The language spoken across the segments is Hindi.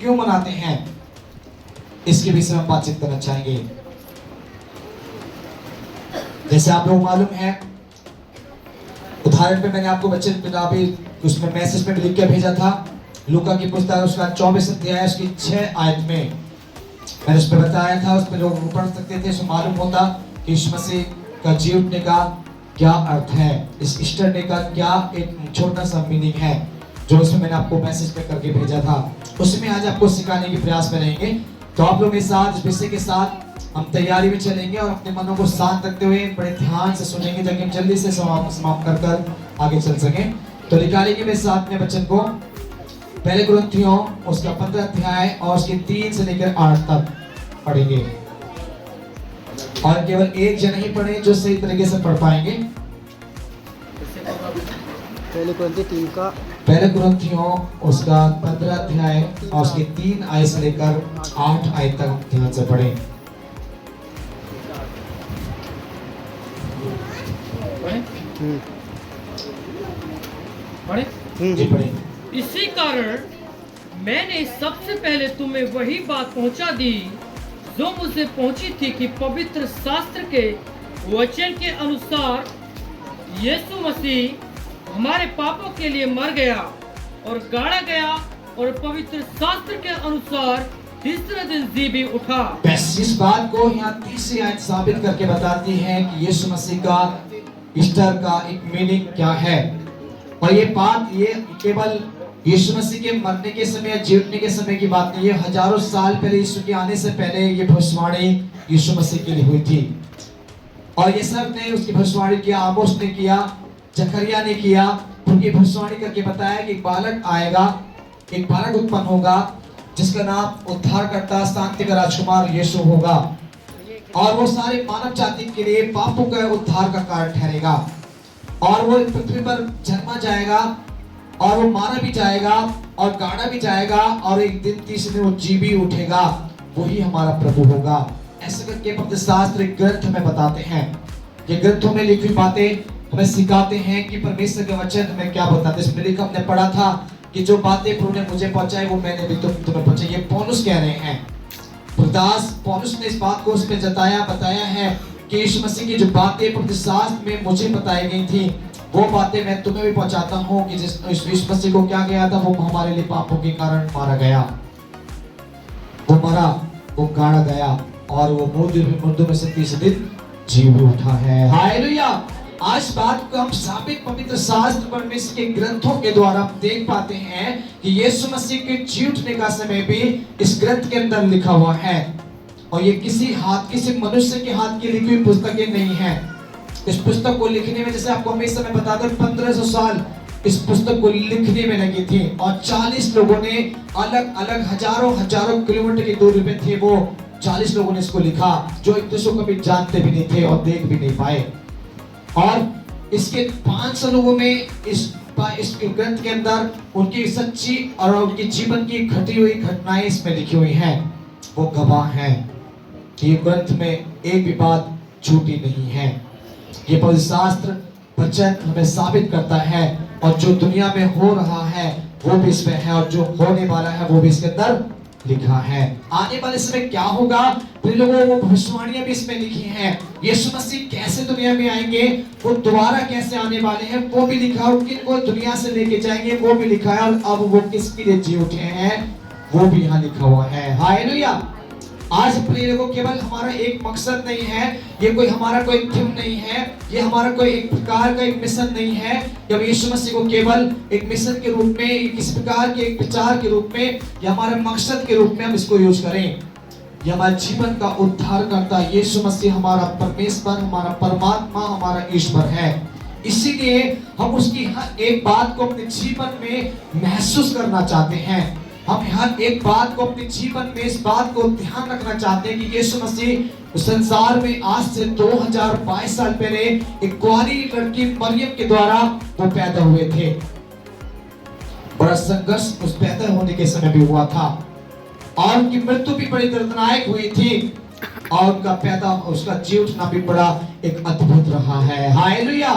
क्यों मनाते हैं, इसके विषय में बातचीत करना चाहेंगे। जैसे आप लोग मालूम है, उदाहरण पे मैंने आपको बच्चे किताबी उसमें मैसेज में लिख के भेजा था, लूका की पुस्तक उसका 24 अध्याय उसकी 6 आयत में मैंने उस पर बताया था। उसमें लोग पढ़ सकते थे, मालूम होता कि यीशु मसीह का जी उठने का क्या अर्थ है, इस ईस्टर डे का क्या एक छोटा सा मीनिंग है, जो उसमें मैंने आपको मैसेज पे करके भेजा था। उसमें आज आपको सिखाने के प्रयास में रहेंगे। तो आप लोग के साथ इस विषय के साथ हम तैयारी में चलेंगे और अपने मनों को शांत रखते हुए बड़े ध्यान से सुनेंगे, ताकि हम जल्दी से समाप्त कर कर आगे चल सकें। तो निकालेंगे मेरे साथ में वचन को, पहले कुरिन्थियों उसका 15 अध्याय और उसके 3 से लेकर 8 तक पढ़ेंगे। और केवल एक जन ही पढ़े जो सही तरीके से पढ़ पाएंगे। पहले कुरिन्थियों उसका 15 अध्याय और उसके 3 आयत से लेकर 8 आयत तक ध्यान से पढ़ें। इसी कारण मैंने सबसे पहले तुम्हें वही बात पहुंचा दी जो मुझसे पहुंची थी, कि पवित्र शास्त्र के वचन के अनुसार यीशु मसीह हमारे पापों के लिए मर गया और गाड़ा गया, और पवित्र शास्त्र के अनुसार तीसरे दिन जी भी उठा। बस इस बात को यहाँ तीसरी आयत साबित करके बताती है कि यीशु मसीह का ईस्टर का एक मीनिंग क्या है। और ये बात ये केवल यीशु मसीह के मरने के समय या जीवने के समय की बात नहीं है, हजारों साल पहले यीशु के आने से पहले ये भविष्यवाणी यीशु मसीह के लिए हुई थी। और ये सब ने उसकी भविष्यवाणी किया, आमोस ने किया, जकरिया ने किया, उनकी भविष्यवाणी करके बताया कि एक बालक आएगा, एक बालक उत्पन्न होगा जिसका नाम उद्धारकर्ता शांति का राजकुमार यीशु होगा, और वो सारे मानव जाति के लिए पापों का उद्धार का कारण ठहरेगा। और वो पृथ्वी पर जन्मा जाएगा और वो मारा भी जाएगा और गाड़ा भी जाएगा, और एक दिन तीसरे दिन वो जी भी उठेगा, वही हमारा प्रभु होगा। ऐसे करके पवित्र शास्त्र ग्रंथ हमें बताते हैं। ये ग्रंथों में लिखी बातें हमें सिखाते हैं कि परमेश्वर के वचन हमें क्या बताते हैं। इसमें लिखा हमने पढ़ा था कि जो बातें प्रभु ने मुझे पहुंचाई वो मैंने भी तुम्हें पहुंचाई। ये पौलुस कह रहे हैं, प्रदास पौलुस ने इस बात को उसमें बताया है कि यीशु मसीह की जो बातें पवित्र शास्त्र में मुझे बताई गई थी, वो बातें मैं तुम्हें भी पहुंचाता हूँ कि जिस यीशु मसीह को क्या गया था, वो हमारे लिए पापों के कारण मारा गया, वो मरा, वो गाड़ा गया, और वो मुर्दों में से तीसरे दिन जी उठा है। हालेलुया। आज बात को हम साबित पवित्र शास्त्र परमेश्वर के ग्रंथों के द्वारा देख पाते हैं कि यीशु मसीह के जी उठने का समय भी इस ग्रंथ के अंदर लिखा हुआ है। और ये किसी मनुष्य के हाथ की लिखी हुई पुस्तकें नहीं है। इस पुस्तक को लिखने में, जैसे आपको हमेशा मैं बता दूं, 1500 साल इस पुस्तक को लिखने में लगी थी, और 40 लोगों ने अलग अलग हजारों किलोमीटर की दूरी पे थे, वो 40 लोगों ने इसको लिखा, जो एक दूसरे को कभी जानते भी नहीं थे और देख भी नहीं पाए। और इसके 500 लोगों में इस ग्रंथ के अंदर उनकी सच्ची और उनके जीवन की घटी हुई घटनाएं इसमें लिखी हुई हैं। वो गवाह हैं कि ग्रंथ में एक भी बात झूठी नहीं है। ये पवित्र शास्त्र वचन हमें साबित करता है, और जो दुनिया में हो रहा है वो भी इसमें है, और जो होने वाला है वो भी इसके अंदर लिखा है। आने वाले समय क्या होगा, तो लोगों वो भविष्यवाणियां भी इसमें लिखी हैं। यीशु मसीह कैसे दुनिया में आएंगे, वो दोबारा कैसे आने वाले हैं, वो भी लिखा है। किनको दुनिया से लेके जाएंगे वो भी लिखा है, और अब वो किसके लिए जी उठे हैं वो भी यहाँ लिखा हुआ है। हालेलुया। आज प्रिय लोगों, केवल हमारा एक मकसद नहीं है, ये कोई हमारा कोई थीम नहीं है, ये हमारा कोई एक प्रकार का एक मिशन नहीं है कि हम यीशु मसीह को केवल एक मिशन के रूप में, किसी प्रकार के एक विचार के रूप में, या हमारे मकसद के रूप में हम इसको यूज करें। ये हमारे जीवन का उद्धार करता यीशु मसीह हमारा परमेश्वर, हमारा परमात्मा, हमारा ईश्वर है। इसीलिए हम उसकी हर एक बात को अपने जीवन में महसूस करना चाहते हैं। हम हर एक बात को अपने जीवन में इस बात को ध्यान रखना चाहते हैं कि यीशु मसीह संसार में आज से 2022 साल पहले एक कुंवारी लड़की मरियम के द्वारा वो पैदा हुए थे। बड़ा संघर्ष उस पैदा होने के समय भी हुआ था, और उनकी मृत्यु भी बड़ी दर्दनाक हुई थी, और उसका जी उठना भी बड़ा एक अद्भुत रहा है। हालेलुया।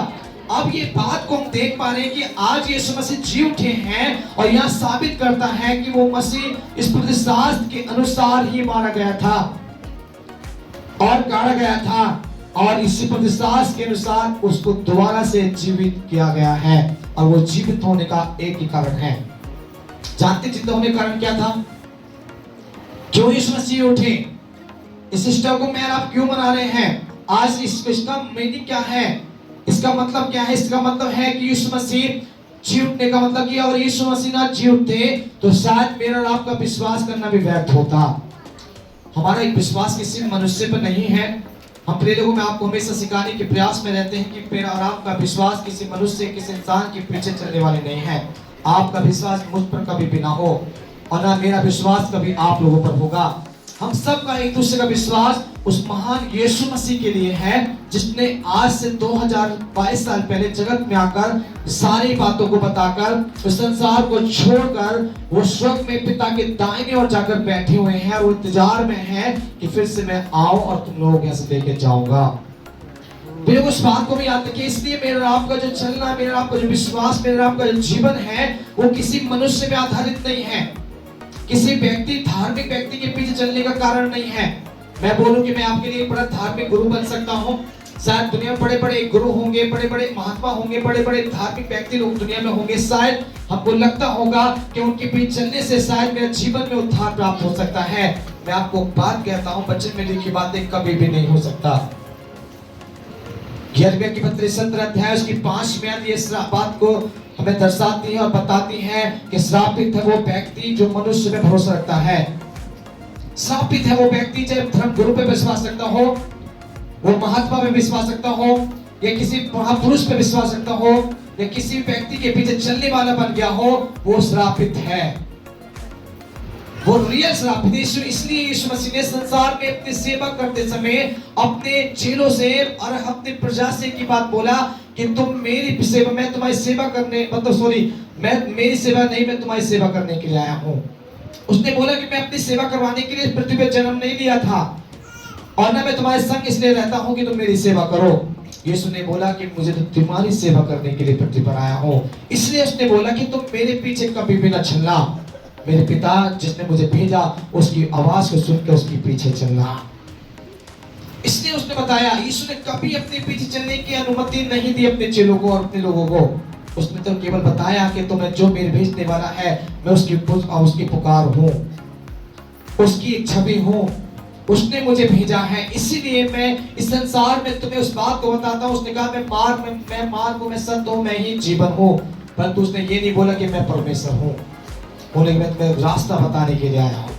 अब ये बात को हम देख पा रहे हैं कि आज यीशु मसीह जी उठे हैं और यह साबित करता है कि वो मसीह इस पवित्र शास्त्र के अनुसार ही मारा गया था और गाड़ा गया था, और इसी पवित्र शास्त्र के अनुसार उसको दोबारा से जीवित किया गया है। और वो जीवित होने का एक ही कारण है। जानते जिंदा होने का कारण क्या था? क्यों यीशु मसीह उठे? इस ईस्टर को मैं और आप क्यों मना रहे हैं? आज इसका मीनिंग क्या है? इसका मतलब क्या है? इसका मतलब है कि यीशु मसीह जी उठने का मतलब कि अगर यीशु मसीह ना जी उठते तो शायद मेरा और आपका विश्वास करना भी व्यर्थ होता। हमारा एक विश्वास किसी मनुष्य पर नहीं है। हम प्रिय लोगों में आपको हमेशा सिखाने के प्रयास में रहते हैं कि मेरा और आपका विश्वास किसी मनुष्य, किसी इंसान के पीछे चलने वाले नहीं है। आपका विश्वास मुझ पर कभी भी ना हो और ना मेरा विश्वास कभी आप लोगों पर होगा। हम सब का एक दूसरे का विश्वास उस महान यीशु मसीह के लिए है, जिसने आज से 2022 साल पहले जगत में आकर सारी बातों को बताकर उस संसार को छोड़कर वो स्वर्ग में पिता के दाहिने ओर जाकर बैठे हुए हैं और इंतजार में हैं कि फिर से मैं आऊं और तुम लोगों यहाँ से लेके जाऊंगा। फिर उस बात को भी याद रखिए। इसलिए मेरा आपका जो चलना, मेरा आपका जो विश्वास, मेरा आपका जो जीवन है वो किसी मनुष्य पे आधारित नहीं है, किसी व्यक्ति, धार्मिक व्यक्ति के पीछे चलने का कारण नहीं है। मैं बोलूं कि मैं आपके लिए बड़ा धार्मिक गुरु बन सकता हूं। शायद दुनिया में बड़े बड़े गुरु होंगे, बड़े बड़े महात्मा होंगे, बड़े बड़े धार्मिक व्यक्ति लोग दुनिया में होंगे। शायद हमको लगता होगा कि उनके पीछे चलने से शायद मेरे जीवन में उद्धार प्राप्त हो सकता है। मैं आपको बात कहता हूं, वचन में लिखी बातें कभी भी नहीं हो सकता। यिर्मयाह की पत्री 17 अध्याय उसकी 5 आयत ये बात को हमें दर्शाती है और बताती है कि श्रापित है वो व्यक्ति जो मनुष्य में भरोसा रखता है। श्रापित है वो व्यक्ति चाहे धर्म गुरु पे विश्वास रखता हो, वो महात्मा पे विश्वास रखता हो, या किसी महापुरुष पे विश्वास रखता हो, या किसी व्यक्ति के पीछे चलने वाला बन गया हो, वो श्रापित है। वो रियल श्रापित। इसलिए यीशु मसीह ने संसार में अपनी सेवा करते समय अपने चेलों से और अपनी प्रजा से की बात बोला कि तुम मेरी सेवा, मैं तुम्हारी सेवा करने, मैं मेरी सेवा नहीं, मैं तुम्हारी सेवा करने के लिए आया हूँ। उसने बोला कि मैं अपनी सेवा करवाने के लिए पृथ्वी पर जन्म नहीं लिया था और ना मैं तुम्हारे संग इसलिए रहता हूँ कि तुम मेरी सेवा करो। यीशु ने बोला कि मुझे तो तुम्हारी सेवा करने के लिए पृथ्वी पर आया हूँ। इसलिए उसने बोला कि तुम मेरे पीछे कभी भी न चलना, मेरे पिता जिसने मुझे भेजा उसकी आवाज को सुनकर उसके पीछे चलना। इसलिए उसने बताया, यीशु ने कभी अपने पीछे चलने की अनुमति नहीं दी अपने चेलों को और अपने लोगों को। उसने तो केवल बताया कि तुम्हें जो मेरे भेजने वाला है मैं उसकी पुकार हूँ, उसकी छवि हूँ, उसने मुझे भेजा है, इसीलिए मैं इस संसार में तुम्हें उस बात को बताता हूँ। उसने कहा मैं मार्ग हूँ, मैं सत्य हूँ, मैं ही जीवन हूँ। परंतु उसने ये नहीं बोला कि मैं परमेश्वर हूँ। बोले मैं तुम्हें रास्ता बताने के लिए आया हूँ,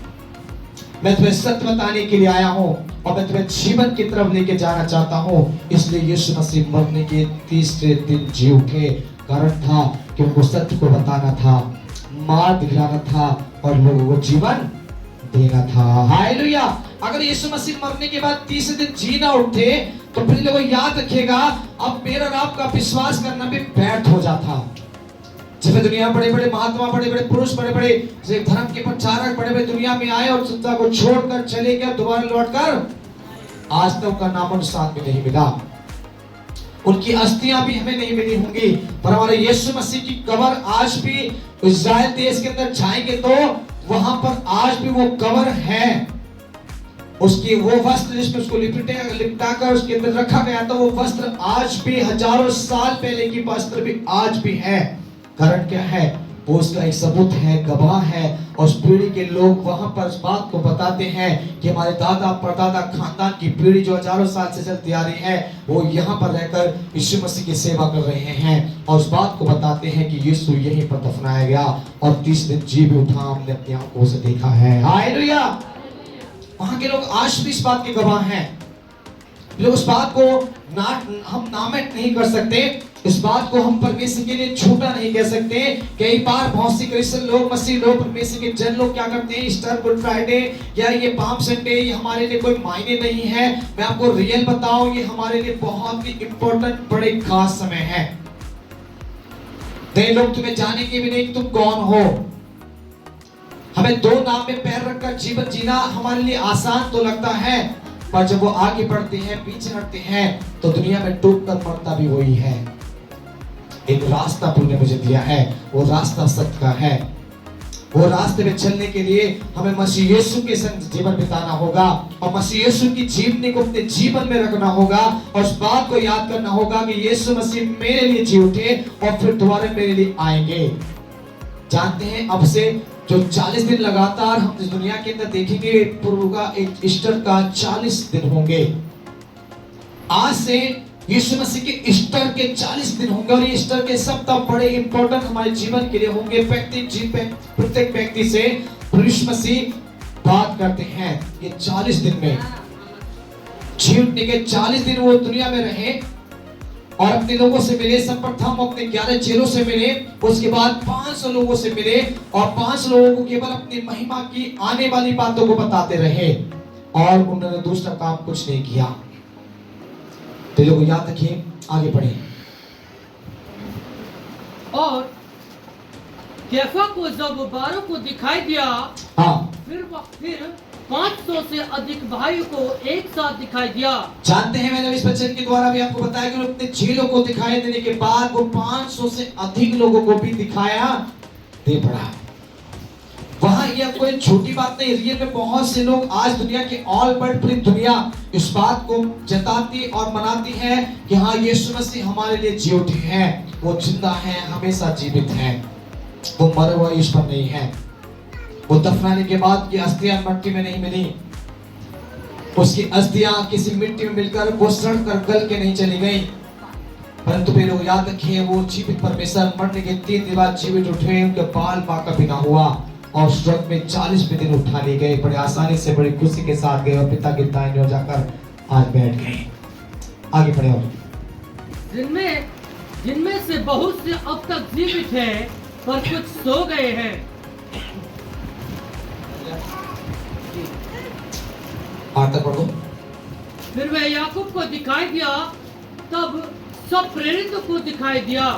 मैं तुम्हें सत्य बताने के लिए आया हूँ और मैं तुम्हें जीवन की तरफ लेके जाना चाहता हूँ। इसलिए यीशु मसीह मरने के तीसरे दिन जी उठे। कारण था कि उनको सत्य को बताना था, मार्ग दिखाना था और लोगों को जीवन देना था। हालेलुया। अगर यीशु मसीह मरने के बाद तीसरे दिन जी ना उठते तो फिर लोगों याद रखेगा अब मेरा और आपका विश्वास करना भी व्यर्थ हो जाता। जब दुनिया बड़े बड़े महात्मा, बड़े बड़े पुरुष, बड़े बड़े धर्म के प्रचारक बड़े बड़े दुनिया में आए और संसार को छोड़कर चले गए, दोबारा लौटकर आज तक उनका नामो निशान भी नहीं मिला, उनकी अस्थियां भी हमें नहीं मिली होंगी। पर हमारे यीशु मसीह की कब्र आज भी इस्राएल देश के अंदर जाएंगे तो वहां पर आज भी वो कब्र है। उसकी वो वस्त्र जिसमें उसको लिपटा कर उसके अंदर रखा गया था, वो वस्त्र आज भी हजारों साल पहले की वस्त्र भी आज भी है। कारण क्या है? वो उसका एक सबूत है, गवाह है। और उस पीढ़ी के लोग वहां पर इस बात को बताते हैं कि हमारे दादा परदादा खानदान की पीढ़ी जो हजारों साल से चलती आ रही है वो यहाँ पर रहकर यीशु मसीह की सेवा कर रहे हैं और उस बात को बताते हैं कि यीशु यहीं पर दफनाया गया और तीसरे दिन जी भी उठा, हमने अपनी आंखों से देखा है। हालेलुया। वहां के लोग आज भी इस बात के गवाह हैं। लोग उस बात को हम नामित नहीं कर सकते, इस बात को हम परमेश्वर के लिए झूठा नहीं कह सकते। कई बार बहुत सी क्रिश्चियन लोग, मसीह लोग, परमेश्वर के जन लोग क्या करते हैं, ईस्टर, गुड फ्राइडे या ये पाम संडे ये हमारे लिए कोई मायने नहीं है। मैं आपको रियल बताऊं, ये हमारे लिए बहुत ही इंपॉर्टेंट, बड़े खास समय है। कई लोग तुम्हें जानेंगे भी नहीं कि तुम कौन हो। हमें दो नाव में पैर रखकर जीवन जीना हमारे लिए आसान तो लगता है, पर जब वो आगे बढ़ते हैं, पीछे हटते हैं तो दुनिया में डूब कर मरता भी वही है। एक रास्ता प्रभु ने मुझे दिया है, वो रास्ता सत्य का है। वो रास्ते में चलने के लिए हमें मसीह यीशु के संग जीवन बिताना होगा और मसीह यीशु की जीवनी को अपने जीवन में रखना होगा और उस बात को याद करना होगा कि यीशु मसीह मेरे लिए जी उठे और फिर दोबारा मेरे लिए आएंगे। जानते हैं अब से जो 40 दिन लगातार हम इस दुनिया के अंदर देखेंगे, प्रभु का एक ईस्टर का 40 दिन होंगे। आज से यीशु मसीह के ईस्टर के 40 दिन होंगे और ईस्टर के सप्ताह बड़े इंपॉर्टेंट हमारे जीवन के लिए होंगे। प्रत्येक व्यक्ति से यीशु मसीह बात करते हैं। ये 40 दिन में जी उठने के 40 दिन वो दुनिया में रहे और अपने लोगों से मिले। सर्वप्रथम अपने 11 चेलों से मिले, उसके बाद 500 लोगों से मिले और 500 लोगों को केवल अपनी महिमा की आने वाली बातों को बताते रहे और उन्होंने दूसरा काम कुछ नहीं किया। तो लोगों याद रखिए, आगे बढ़े। और कैफा को जब 12 को दिखाई दिया, फिर 500 से अधिक भाइयों को एक साथ दिखाई दिया। जानते हैं, मैंने इस वचन के द्वारा भी आपको बताया कि अपने चेलों को दिखाई देने के बाद वो 500 से अधिक लोगों को भी दिखाया दे पड़ा। वहां यह कोई छोटी बात नहीं, रियल में बहुत से लोग आज दुनिया के ऑल वर्ल्ड पूरी दुनिया इस बात को जताती और मनाती है कि हाँ यीशु मसीह हमारे लिए जी उठे हैं, वो जिंदा है, हमेशा जीवित है, वो मरा हुआ ईश्वर नहीं है। वो दफनाने के बाद की अस्थियां मिट्टी में नहीं मिली, उसकी अस्थियां किसी मिट्टी में मिलकर वो सड़ कर गल के नहीं चली गई, परंतु वे लोग याद रखिए वो जीवित परमेश्वर मरने के 3 दिन बाद जीवित उठे, उनके बाल बाका भी ना हुआ और स्वर्ग में 40वें दिन उठा लिए गए। बड़े आसानी से बड़ी खुशी के साथ गए और पिता के दाहिने ओर जाकर आज बैठ गए। आगे बढ़े। और जिनमें से बहुत से अब तक जीवित हैं पर कुछ सो गए हैं। आगे पढ़ो। फिर वह याकूब को दिखाई दिया, तब सब प्रेरितों को दिखाई दिया।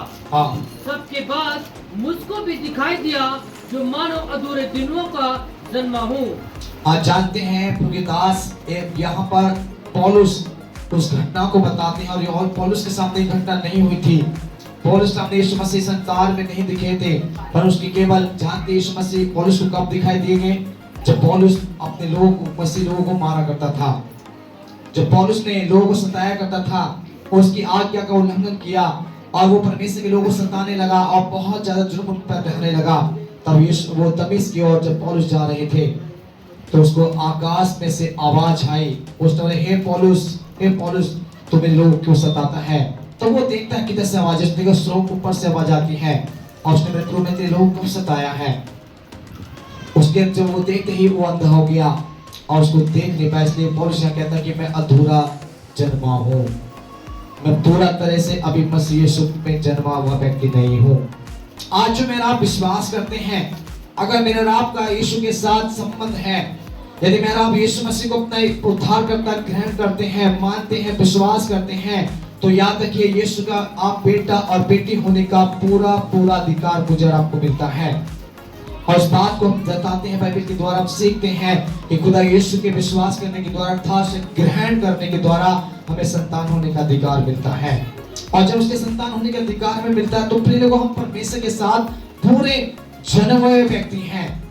सबके बाद मुझको भी दिखाई दिया जो मानो अधूरे दिनों का जन्मा हूँ। आज जानते हैं प्रभु के दास यहाँ पर पौलुस उस घटना को बताते हैं और ये और पौलुस के सामने घटना नहीं हुई थी। पौलुस सामने यीशु मसीह संसार में नहीं दिखे थे, पर उसकी केवल जानते यीशु मसीह पौलुस को कब दिखाई दिए गए, जब पौलुस अपने लोगों को मसीह लोगों को मारा करता था, जब पौलुस ने लोगों को सताया करता था, उसकी आज्ञा का उल्लंघन किया और वो परमेश्वर के लोगों को सताने लगा और बहुत ज्यादा जुर्म उन पर ढहने लगा। तब यीशु वो दमिश्क की ओर जब पौलुस जा रहे थे तो उसको आकाश में से आवाज आई, उसने हे पौलुस तुम्हें लोग क्यों सताता है। तो वो देखता है किधर से आवाज, उसने स्रोत ऊपर से आवाज आती है और उसने प्रभु ने तेरे लोग क्यों सताया है। उसके जब वो देखते ही वो अंधा हो गया और उसको देख नहीं पाया, इसलिए पौलुस कहता है कि मैं अधूरा जन्मा हूँ, मैं पूरा तरह से अभी मसीह यीशु में जन्मा हुआ व्यक्ति नहीं हूँ। आज जो मेरा आप विश्वास करते हैं, अगर मेरा आपका यीशु के साथ संबंध है, यदि मेरा आप यीशु मसीह को अपना उद्धारकर्ता ग्रहण करते हैं, मानते हैं, विश्वास करते हैं, तो याद रखिए यीशु का आप बेटा और बेटी होने का पूरा अधिकार मुझे आपको मिलता है। और इस बात को हम बताते हैं, बाइबल के द्वारा हम सीखते हैं कि खुदा यीशु के विश्वास करने के द्वारा अर्थात से ग्रहण करने के द्वारा हमें संतान होने का अधिकार मिलता है। और जब उसके संतान होने का अधिकार हमें मिलता है तो प्रिय लोगों, हम परमेश्वर के साथ पूरे जन्मे हुए व्यक्ति हैं,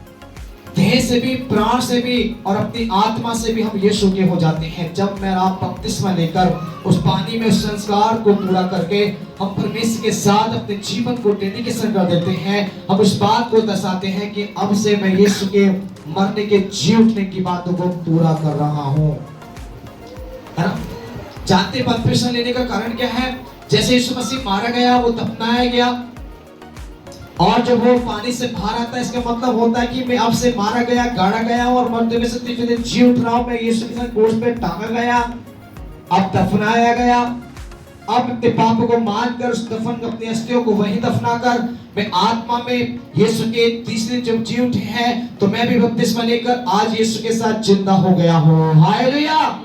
देह से भी, प्राण से भी और अपनी आत्मा से भी हम यीशु के हो जाते हैं। जब मैं आप बपतिस्मा लेकर उस पानी में संस्कार को पूरा करके हम परमेश्वर के साथ अपने जीवन को डेडिकेशन कर देते हैं, हम उस बात को दर्शाते हैं कि अब से मैं यीशु के मरने के जी उठने की बातों को पूरा कर रहा हूँ, है ना। जानते बपतिस्मा लेने का कारण क्या है? जैसे यीशु मसीह मारा गया, वो दफनाया गया और जब वो पानी से बाहर आता है, इसका मतलब होता है कि मैं अब से मारा गया, गाड़ा गया और मरते में से तीसरे दिन जी उठ रहा हूं। मैं यीशु के साथ क्रूस पे टांगा गया, अब दफनाया गया, अब अपने पापों को मानकर उस दफन अपनी अस्थियों को वहीं दफनाकर मैं आत्मा में यीशु के तीसरे जब जी उठे हैं तो मैं भी बपतिस्मा लेकर आज यीशु के साथ जिंदा हो गया हूँ। हालेलुया।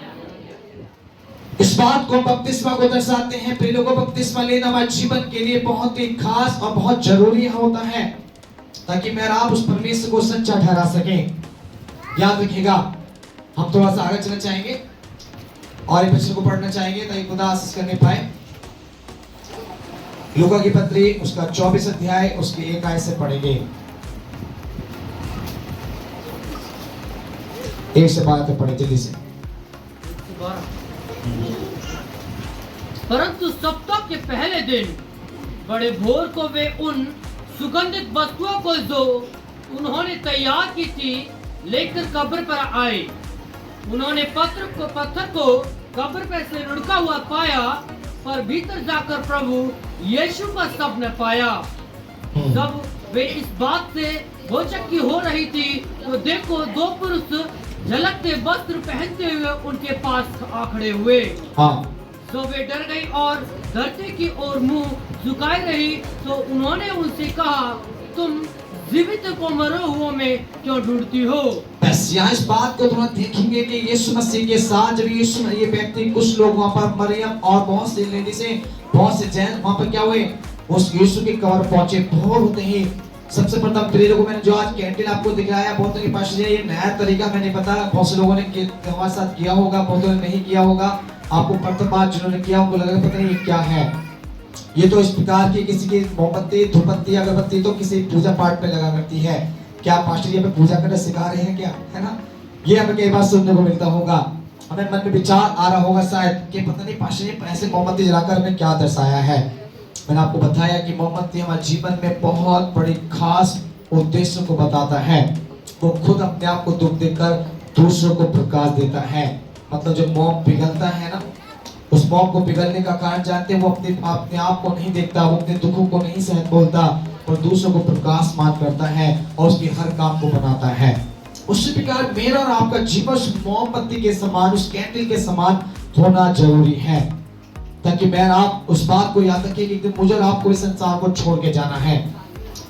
इस बात को बपतिस्मा को दर्शाते हैं। प्रिय लोगों, बपतिस्मा लेना हमारे जीवन के लिए बहुत ही खास और बहुत जरूरी होता है ताकि मैं आप उस परमेश्वर को सच्चा ठहरा सकें। याद रखिएगा, हम थोड़ा सा आगे चलना चाहेंगे और इस वचन को पढ़ना चाहेंगे ताकि खुदा आशीष करने पाए। लूका की पत्री उसका 24 अध्याय उसके 1 आयत से पढ़ेंगे। 1 से 12 तक पढ़े जल्दी से। परंतु सप्ताह के पहले दिन बड़े भोर को वे उन सुगंधित वस्तुओं को जो उन्होंने तैयार की थी लेकर कब्र पर आए। उन्होंने पत्थर को कब्र पर से लुढ़का हुआ पाया, पर भीतर जाकर प्रभु यीशु का शव न पाया। जब वे इस बात से भौचक्की हो रही थी तो देखो 2 पुरुष झलकते वस्त्र पहनते हुए उनके पास आ खड़े हुए। तो वे डर गई और धरती की ओर मुंह झुकाए रही। तो उन्होंने उनसे कहा, तुम जीवित को मरे हुओं में क्यों ढूंढती हो? बस यहाँ इस बात को थोड़ा देखेंगे कि यीशु मसीह के साथ जब ये व्यक्ति कुछ लोग वहाँ पर मरियम और बहुत से लेडी से बहुत से जैन वहाँ पर क्या हुए उस यीशु की कब्र पहुंचे। भोर होते ही सबसे प्रथम प्रिय लोगों मैंने जो आज कैंटीन आपको दिखाया, बहुतों के पास ये नया तरीका मैंने पता बहुत से लोगों ने हमारे साथ किया होगा, बहुतों ने नहीं किया होगा। आपको प्रथम बात जिन्होंने किया उनको लगा पता नहीं ये क्या है। ये तो इस प्रकार की किसी की मोमबत्ती धूपबत्ती अगरबत्ती तो किसी पूजा पाठ में लगा करती है। क्या पास्टर जी हमें पूजा करना सिखा रहे हैं क्या, है ना? ये हमें कई बार सुनने को मिलता होगा। हमें मन में विचार आ रहा होगा शायद कि पता नहीं पास्टर जी ऐसे मोमबत्ती जलाकर हमें क्या दर्शाया है। मैंने आपको बताया कि मोमबत्ती हमारे जीवन में बहुत बड़ी खास उद्देश्य को बताता है। वो खुद अपने आप को दुख देकर दूसरों को प्रकाश देता है। मतलब जब मोम पिघलता है ना, उस मोम को पिघलने का कारण जानते हैं, वो अपने आप को नहीं देखता, वो अपने दुखों को नहीं सहन बोलता और दूसरों को प्रकाशमान करता है और उसके हर काम को बनाता है। उसी प्रकार मेरा और आपका जीवन उस मोमबत्ती के समान, उस कैंडल के समान होना जरूरी है, ताकि मैं आप उस बात को याद रखें कि मुझे और आपको इस संसार को छोड़ के जाना है।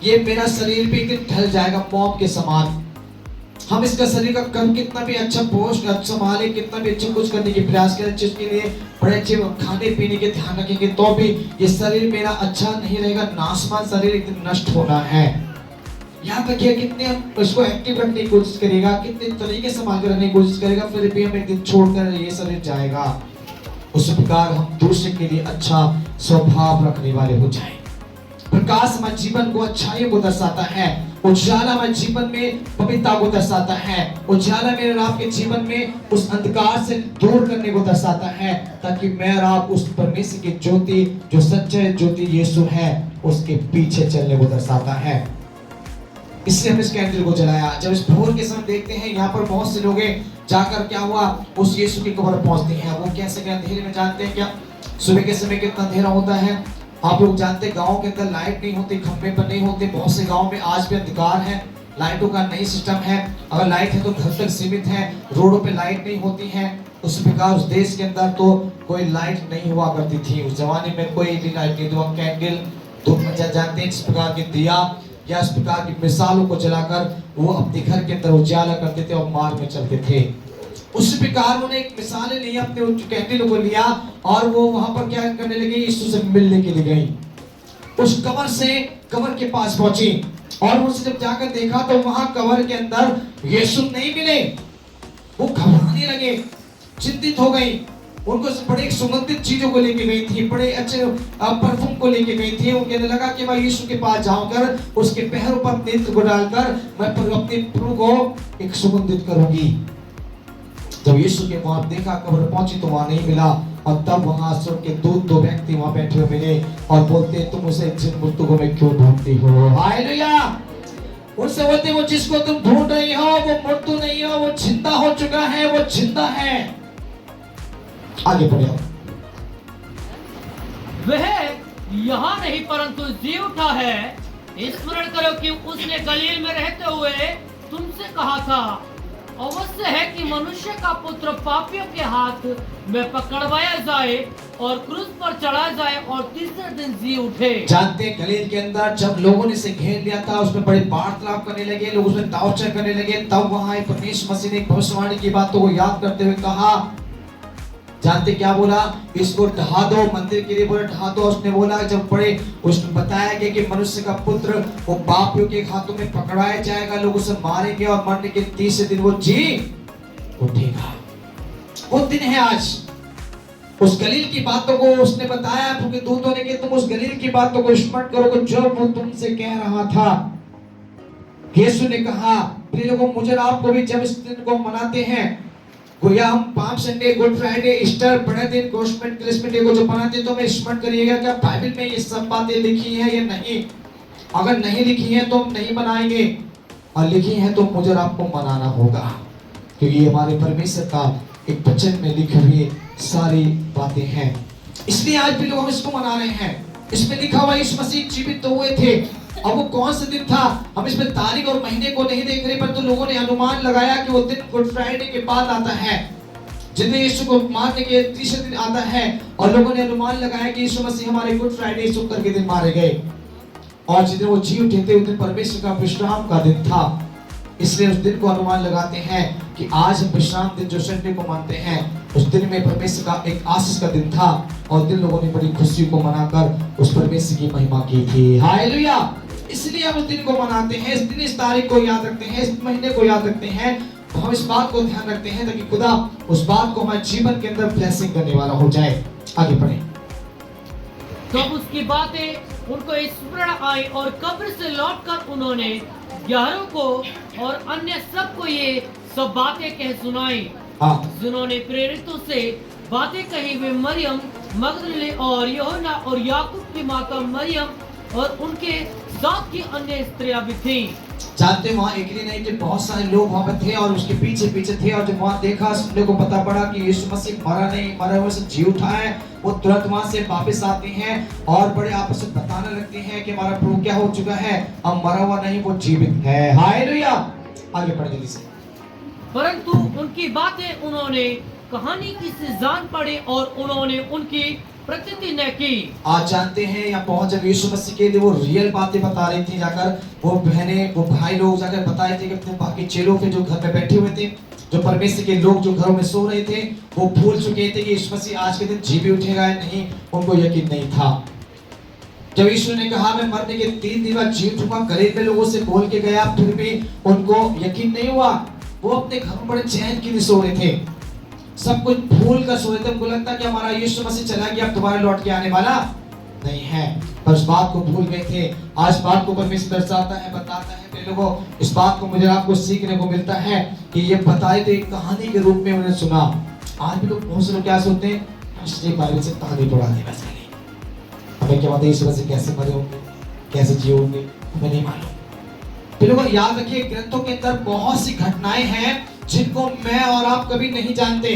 ये मेरा शरीर भी एक दिन ढल जाएगा मोम के समान। हम इसका शरीर का कर्म कितना भी अच्छा पोष संभाले, कितना भी अच्छा कुछ करने की प्रयास करें, जिसके लिए बड़े अच्छे खाने पीने के ध्यान रखेंगे, तो भी ये शरीर मेरा अच्छा नहीं रहेगा। नाशवान शरीर एक दिन नष्ट होना है। याद रखिए कितने हम इसको एक्टिव रखने की कोशिश करेगा, कितने तरीके से संभाल कर रखने की कोशिश करेगा, फिर भी हम एक दिन छोड़कर ये शरीर जाएगा। उस प्रकार हम दूसरे के लिए अच्छा स्वभाव रखने वाले हो जाए। प्रकाश हमारे जीवन को अच्छाई को दर्शाता है, उजाला हमारे जीवन में पवित्रता को दर्शाता है, उजाला मेरे और आपके जीवन में उस अंधकार से दूर करने को दर्शाता है, ताकि मैं और आप उस परमेश्वर की ज्योति जो सच्चे ज्योति यीशु है उसके पीछे चलने को दर्शाता है। इसलिए हम इस कैंडल को जलाया। जब इस भोर के समय देखते हैं यहाँ पर बहुत से लोग जाकर क्या हुआ उस यीशु की कब्र पहुंचते हैं। वो कैसे क्या अंधेरे में जानते हैं क्या? सुबह के समय कितना अंधेरा होता है आप लोग जानते हैं। गाँव के अंदर लाइट नहीं होती, खंभे पर नहीं होते, बहुत से गाँव में आज भी अंधकार है, लाइटों का नहीं सिस्टम है। अगर लाइट है तो घर तक सीमित है, रोडों पे लाइट नहीं होती है। उस प्रकार उस देश के अंदर तो कोई लाइट नहीं हुआ करती थी उस जमाने में, कोई भी लाइट नहीं। तो हम कैंडल धूप में जानते हैं, इस प्रकार की दिया या इस प्रकार की मिसालों को जलाकर वो अपने घर के अंदर उजाला करते थे और मार्ग में चलते थे। उस प्रकार उन्होंने एक मिसाल लिया, अपने कैंडल को लिया और वो वहां पर क्या करने लगे, यीशु से मिलने के लिए गई। उस कब्र से कब्र के पास पहुंची और उनसे जब जाकर देखा तो वहां कब्र के अंदर यीशु नहीं मिले। वो घबराने लगे, चिंतित हो गई। उनको बड़े सुगंधित चीजों को लेके गई थी, बड़े अच्छे परफ्यूम को लेके गई थी। उनको लगा कि मैं यीशु के पास जाऊंकर उसके पैरों पर नेत्र को डालकर मैं अपने प्रभु को एक सुगंधित करूंगी। जब यीशु के वहां देखा, कब्र पहुंची तो वहां नहीं मिला और तब वहां स्वर्ग के दो व्यक्ति वहां बैठे हुए मिले और बोलते तुम उसे जिन मृतकों में क्यों ढूंढती हो? हालेलुया। उनसे बोलते वो जिसको तुम ढूंढ रही हो वो मृत्यु नहीं हो, वो जिंदा हो चुका है, वो जिंदा है। आगे बढ़ो। वह यहाँ नहीं परंतु जी उठा है। स्मरण करो कि उसने गलील में रहते हुए तुमसे कहा था, अवश्य है कि मनुष्य का पुत्र पापियों के हाथ में पकड़वाया जाए और क्रूस पर चढ़ाया जाए और तीसरे दिन जी उठे। जानते हैं गलील के अंदर जब लोगों ने इसे घेर लिया था, उसमें बड़े वार्तालाप करने लगे, लोग उसमें टॉर्चर करने लगे, तब वहां परमेश्वर मसीह ने भविष्यवाणी की बातों को याद करते हुए कहा, जानते क्या बोला? इसको ढहा दो, मंदिर के लिए बोला ढहा दो। उसने बोला जब बड़े उसने बताया गया कि मनुष्य का पुत्र वो पापियों के हाथों में पकड़ाया जाएगा, लोग उसे मारेंगे और मरने के तीसरे दिन वो जी उठेगा। वो दिन है आज। उस गलील की बातों को उसने बताया प्रभु के दूतों ने कि तुम उस गलील की बातों को स्मरण करोगे जो वो तुमसे कह रहा था। यीशु ने कहा प्रिय लोगों, मुझे और आपको भी जब इस दिन को मनाते हैं, गोया हम palm Sunday, good Friday, Easter, बड़े दिन, क्रिसमस डे को जो मनाते हैं, तो हमें स्मरण करिएगा क्या बाइबल में ये सब बातें लिखी हैं या नहीं। अगर नहीं लिखी है तो हम नहीं मनाएंगे, और लिखी है तो मुझे और आपको मनाना होगा, क्योंकि हमारे परमेश्वर का एक वचन में लिखी हुई सारी बातें हैं। इसलिए आज भी लोग हम इसको मना रहे हैं। इसमें लिखा हुआ यीशु मसीह जीवित तो हुए थे। अब वो कौन सा दिन था, हम इसमें तारीख और महीने को नहीं देख रहे, परंतु लोगों ने अनुमान लगाया कि वो दिन गुड फ्राइडे के बाद आता है, जिन्हें यीशु को मारने के तीसरे दिन आता है। और लोगों ने अनुमान लगाया कि यीशु मसीह हमारे गुड फ्राइडे शुक्र के दिन मारे गए, और जिस दिन वो जी उठे थे उस दिन परमेश्वर का विश्राम का दिन था। इसलिए उस दिन को अनुमान लगाते हैं कि आज हम विश्राम दिन जो संडे को मानते हैं, उस दिन में परमेश्वर का एक आशीष का दिन था, और दिन लोगों ने बड़ी खुशी को मनाकर उस परमेश्वर की महिमा की थी। हालेलुया। इसलिए हम उस दिन को मनाते हैं, इस दिन इस तारीख को याद रखते हैं, इस महीने को याद रखते हैं। तो हम इस बात को ध्यान रखते हैं ताकि खुदा उस बात को हमारे जीवन के अंदर ब्लेसिंग करने वाला हो जाए। आगे बढ़े। तब उसकी बातें उनको स्मरण आई और कब्र से लौटकर उन्होंने 11 को और अन्य सबको ये सब बातें कह सुनाई, जिन्होंने प्रेरितों से बातें कही वे मरियम मगदलीनी और यूहन्ना और याकूब की माता मरियम और उनके साथ की अन्य स्त्रियां भी थीं। जानते वहाँ एक ही नहीं थे, बहुत सारे लोग वहाँ पे थे और उसके पीछे पीछे थे। और जब वहाँ देखा, सुनने को पता पड़ा कि यीशु मसीह मरा नहीं, मरे हुए से जी उठा है, वो तुरंत वहाँ से वापस आते हैं और बड़े आपस में बताने लगते हैं कि हमारा प्रभु क्या हो चुका है, अब मरा हुआ नहीं, वो जीवित है। हालेलुया। आगे बढ़ जल्दी से। परंतु उनकी बातें उन्होंने कहानी की से जान पड़े और उन्होंने उनकी प्रतीति न की। आज जानते हैं यहाँ पहुंच जब यीशु मसीह के लिए वो रियल बातें बता रही थी, जाकर वो बहनें वो भाई लोग जाकर बताए थे कि अपने बाकी चेलों के जो घर में बैठे हुए थे, जो परमेश्वर के लोग जो घरों में सो रहे थे, वो भूल चुके थे कि यीशु मसीह आज के दिन जी भी उठेगा या नहीं, उनको यकीन नहीं था। जब यीशु ने कहा मैं मरने के 3 दिन बाद जी उठूंगा, गलील में लोगों से बोल के गया, फिर भी उनको यकीन नहीं हुआ। वो अपने घर में बड़े चैन के लिए सो रहे थे, सब कुछ भूल कर सोए थे। उनको लगता कि हमारा यीशु मसीह चला गया, अब दोबारा लौट के आने वाला नहीं है, पर इस बात को भूल गए थे। आज बात को परमेश्वर दर्शाता है, बताता है। मेरे लोगों, इस बात को मुझे आपको सीखने को मिलता है कि ये बताए थे एक कहानी के रूप में उन्हें सुना। आज भी लोग बहुत से लोग क्या सोचते हैं, बाइबल से कहानी पढ़ा दी बस, हमें क्या पता यीशु मसीह कैसे मरे होंगे, कैसे जिए होंगे, हमें नहीं मालूम। फिर लोग याद रखिए, ग्रंथों के अंदर बहुत सी घटनाएं हैं जिनको मैं और आप कभी नहीं जानते,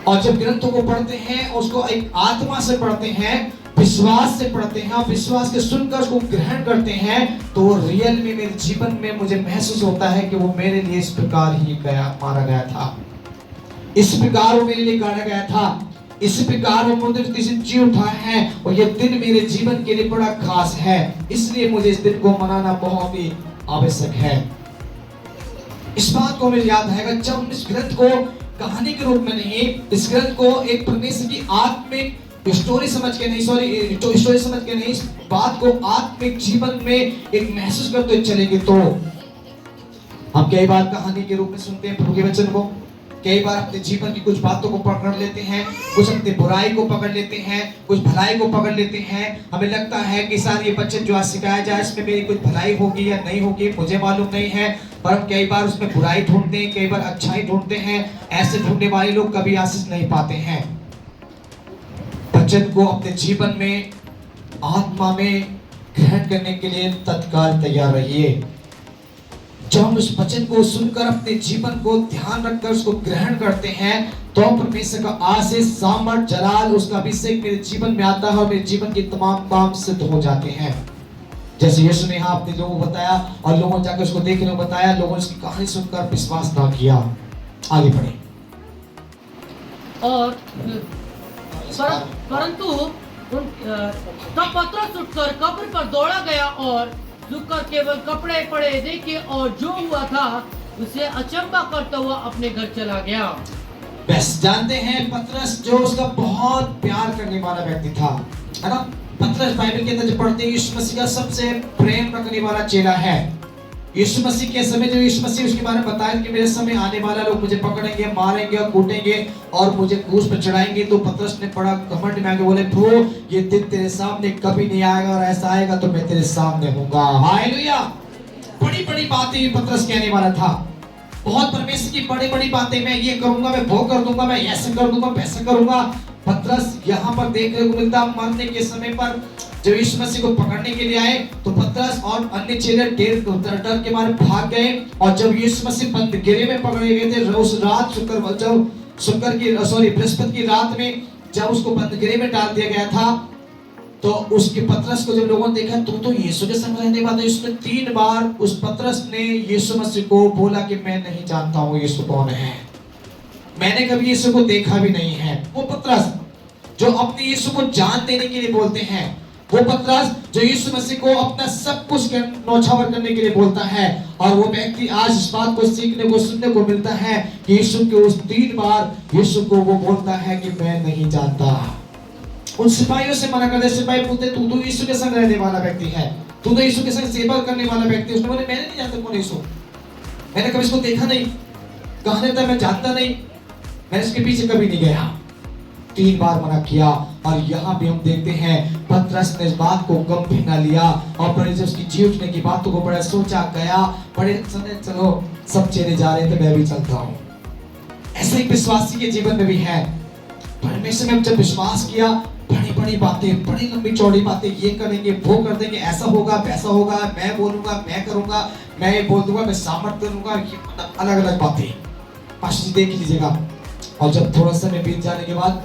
और जब ग्रंथों को पढ़ते हैं उसको एक आत्मा से पढ़ते हैं, विश्वास से पढ़ते हैं, और विश्वास के सुनकर उसको ग्रहण करते हैं, तो वो रियल में मेरे जीवन में मुझे महसूस होता है कि वो मेरे लिए इस प्रकार ही मारा गया था, इस प्रकार वो मेरे लिए गाड़ा गया था, इस प्रकार वो मुझे जी उठा है, और ये दिन मेरे जीवन के लिए बड़ा खास है। इसलिए मुझे इस दिन को मनाना बहुत ही आवश्यक है। इस बात को मुझे याद है जब हम इस ग्रंथ को कहानी के रूप में नहीं, इस ग्रंथ को एक परमेश्वर की आत्मिक स्टोरी समझ के नहीं, स्टोरी समझ के नहीं, इस बात को आत्मिक जीवन में एक महसूस करते चलेंगे, तो हम कई बार कहानी के रूप में सुनते हैं प्रभु के वचन को, कई बार अपने जीवन की कुछ बातों को पकड़ लेते हैं, कुछ अपने बुराई को पकड़ लेते हैं, कुछ भलाई को पकड़ लेते हैं। हमें लगता है कि शायद ये वचन जो आज सिखाया जाए इसमें मेरी कुछ भलाई होगी या नहीं होगी, मुझे मालूम नहीं है, पर हम कई बार उसमें बुराई ढूंढते हैं, कई बार अच्छाई ढूंढते हैं। ऐसे ढूंढने वाले लोग कभी आशीष नहीं पाते हैं। वचन को अपने जीवन में आत्मा में ग्रहण करने के लिए तत्काल तैयार रहिए। जब हम उस वचन को सुनकर अपने जीवन को ध्यान रखकर उसको ग्रहण करते हैं, तो परमेश्वर का आशीष, सामर्थ, जलाल, उसका अभिषेक मेरे जीवन में आता है और मेरे जीवन के तमाम काम सिद्ध हो जाते हैं। जैसे यीशु ने यहाँ अपने लोगों को बताया और लोगों ने जाकर उसको देखने को बताया, लोगों ने उसकी कहानी सुनकर विश्वास ना किया। आगे बढ़े। और परंतु तब पतरस उठकर कब्र पर दौड़ा गया और झुककर केवल कपड़े पड़े देखे और जो हुआ था उसे अचंभा करता हुआ अपने घर चला गया। बस जानते हैं पतरस जो उसका बहुत प्यार करने वाला व्यक्ति था, है ना। पतरस बाइबल के अंदर जो पढ़ते हैं यीशु मसीह का सबसे प्रेम रखने वाला चेला है। यीशु मसीह के समय जब यीशु मसीह उसके बारे में बताया कि मेरे समय आने वाला लोग मुझे पकड़ेंगे, मारेंगे और कूटेंगे और मुझे क्रूस पर चढ़ाएंगे, तो पतरस ने बड़ा घमंड में आके बोले, प्रभु ये दिन तेरे सामने कभी नहीं आएगा, और ऐसा आएगा तो मैं तेरे सामने हूँगा। हालेलुया। बड़ी बड़ी बातें पतरस कहने वाला था, बहुत परमेश्वर की बड़ी बड़ी बातें, मैं ये करूंगा, मैं वो कर दूंगा, मैं ऐसे कर दूंगा, वैसे करूंगा। पतरस यहाँ पर देखने को मिलता, मरने के समय पर जब यीशु मसीह को पकड़ने के लिए आए तो पतरस और अन्य चेले डर के मारे भाग गए। और जब यीशु मसीह बंदगेरे में पकड़े गए थे, उस रात बृहस्पति की रात में जब उसको बंदगेरे में डाल दिया गया था, तो उसके पतरस को जब लोगों ने देखा, तो यीशु के संग रहने वाला, उसने 3 बार उस पतरस ने यीशु मसीह को बोला कि मैं नहीं जानता हूँ यीशु कौन है, मैंने कभी यीशु को देखा भी नहीं है। वो पतरस जो अपने यीशु को जान देने के लिए बोलते हैं, वो पतरस जो यीशु मसीह को अपना सब कुछ न्यौछावर करने के लिए बोलता है। और वो व्यक्ति आज इस बात को सीखने को सुनने को मिलता है कि यीशु के उस 3 बार यीशु को वो बोलता है कि मैं नहीं जानता। उन सिपाहियों से मना कर दे, सिपाही पूछते तू तो यीशु के संग रहने वाला व्यक्ति है, तू तो यीशु के संग सेवा करने वाला व्यक्ति। उसने बोले मैंने नहीं जानता कौन यीशु, मैंने कभी इसको देखा नहीं, कहां रहता है मैं जानता नहीं, मैं इसके पीछे कभी नहीं गया। 3 बार मना किया। और यहाँ भी हम देखते हैं पतरस ने इस बात को गंभीर न लिया और बड़े जब उसकी जी उठने की बातों को बड़ा सोचा गया, बड़े समय चलो सब चेले जा रहे थे मैं भी चलता हूँ। ऐसे ही विश्वासी के जीवन में भी है, परमेश्वर में जब विश्वास किया, बड़ी बड़ी बातें, बड़ी लंबी चौड़ी बातें, ये करेंगे वो कर देंगे, ऐसा होगा वैसा होगा, मैं बोलूंगा मैं करूंगा, मैं ये बोल दूंगा, मैं सामर्थ्य दूंगा, अलग अलग बातें पास्टर जी देख लीजिएगा। और जब थोड़ा समय बीत जाने के बाद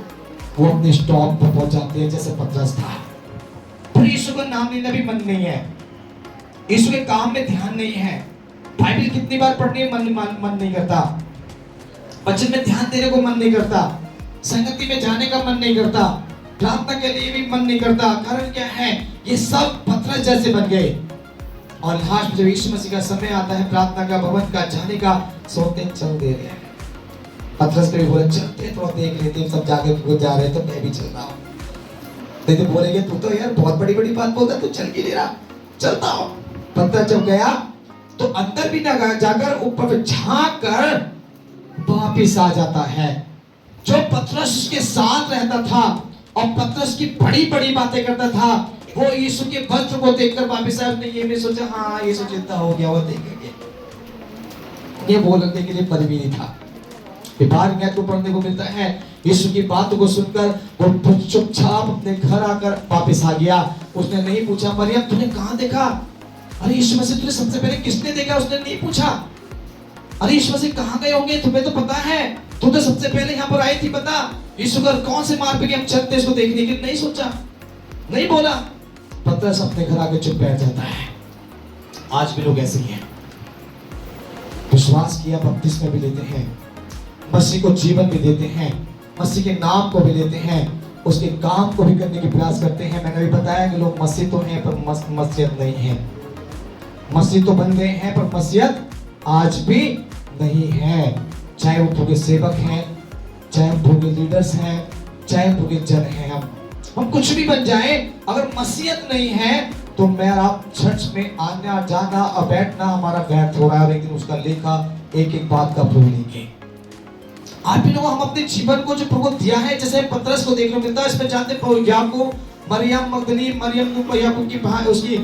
वो अपने स्टॉप पर पहुंच जाते हैं, जैसे पतरस था। पर यीशु का नाम लेना भी मन नहीं है, यीशु के काम में ध्यान नहीं है, बाइबल कितनी बार पढ़ने मन नहीं करता, वचन में ध्यान देने को मन नहीं करता, संगति में जाने का मन नहीं करता, प्रार्थना के लिए भी मन नहीं करता। कारण क्या है, ये सब पतरस जैसे बन गए। और लास्ट में जब यीशु मसीह का समय आता है प्रार्थना का, भवन का जाने का, सोते चल दे रहे हैं। पतरस भी बोले चलते थोड़ा देख लेते, सब जाके वो जा रहे तो मैं भी चल रहा हूँ। तो बोलेंगे तू तो यार बहुत बड़ी बड़ी बात बोलता, तू चल के ले रहा, चलता हूँ। पतरस जब गया तो अंदर भी ना गया, जाकर ऊपर झांक कर वापिस आ जाता है। जो पतरस उसके साथ रहता था और पतरस की बड़ी बड़ी बातें करता था, वो यीशु के वस्त्र को देखकर वापिस आया। उसने ये भी सोचा हाँ यीशु चिंता हो गया, वो देखेंगे, ये बोलने के लिए पद भी नहीं था। बाहर गया तो पढ़ने को मिलता है, यीशु की बातों को सुनकर वो चुपचाप अपने घर आकर वापस आ गया। उसने नहीं पूछा मरियम तूने कहाँ देखा, अरे यीशु मसीह तुझे सबसे पहले किसने देखा, उसने नहीं पूछा। अरे यीशु मसीह कहाँ गए होंगे, तुम्हें तो पता है, तू तो सबसे पहले यहाँ पर आई थी, पता यीशु का कौन से मार्ग पे हम चलते इसको देखने के लिए, नहीं सोचा, नहीं बोला। पतरस अपने घर आके चुप बैठ जाता है। आज भी लोग ऐसे ही हैं, विश्वास किया बपतिस्मा भी लेते हैं, मसीह को जीवन भी देते हैं, मसीह के नाम को भी लेते हैं, उसके काम को भी करने की प्रयास करते हैं। मैंने भी बताया कि लोग मसीह तो हैं पर मसीहत नहीं है, मसीह तो बन गए हैं पर मसीहत आज भी नहीं है। चाहे वो भूखे सेवक हैं, चाहे भूखे लीडर्स हैं, चाहे भूखे जन हैं, हम कुछ भी बन जाए, अगर मसीहत नहीं है तो मेरा चर्च में आना जाना और बैठना हमारा व्यर्थ हो रहा है। और एक दिन उसका लेखा एक एक बात का प्रभु लेंगे। आप भी लोग हम अपने जीवन को जो प्रभु दिया है, जैसे पतरस को देखने को मिलता है, इसमें जानते हैं याकूब, मरियम मगदली, मरियम याकूब की उसकी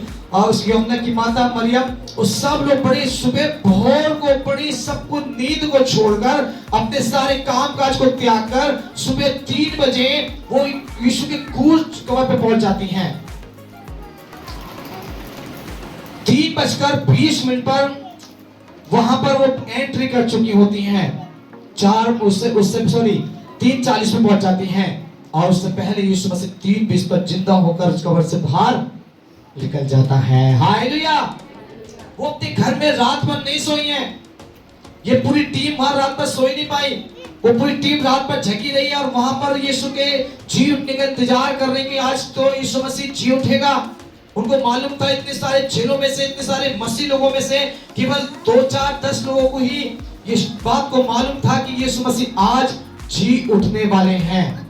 यमुना की माता मरियम, वो सब लोग बड़ी सुबह भोर को बड़ी सब कुछ नींद को छोड़कर अपने सारे काम काज को त्याग कर सुबह 3 बजे वो यीशु के क्रूस कबर पे पहुंच जाती हैं। 3:20 पर वहां पर वो एंट्री कर चुकी होती हैं। 3:40 में पहुंच जाती हैं और उससे पहले यीशु मसीह 3:20 पर जिंदा होकर उस कब्र से बाहर निकल जाता है। हालेलुया। वो अपने घर में रात भर नहीं सोई है, ये पूरी टीम वहां रात भर सोई नहीं पाई, वो पूरी टीम रात भर जगी रही है और वहां पर यीशु के जी उठने का इंतजार कर रही है, आज तो यीशु मसीह जी उठेगा। उनको मालूम था इतने सारे चेलों में से, इतने सारे मसीह लोगों में से केवल 2, 4, 10 लोगों को ही इस बात को मालूम था कि यीशु मसीह आज जी उठने वाले हैं।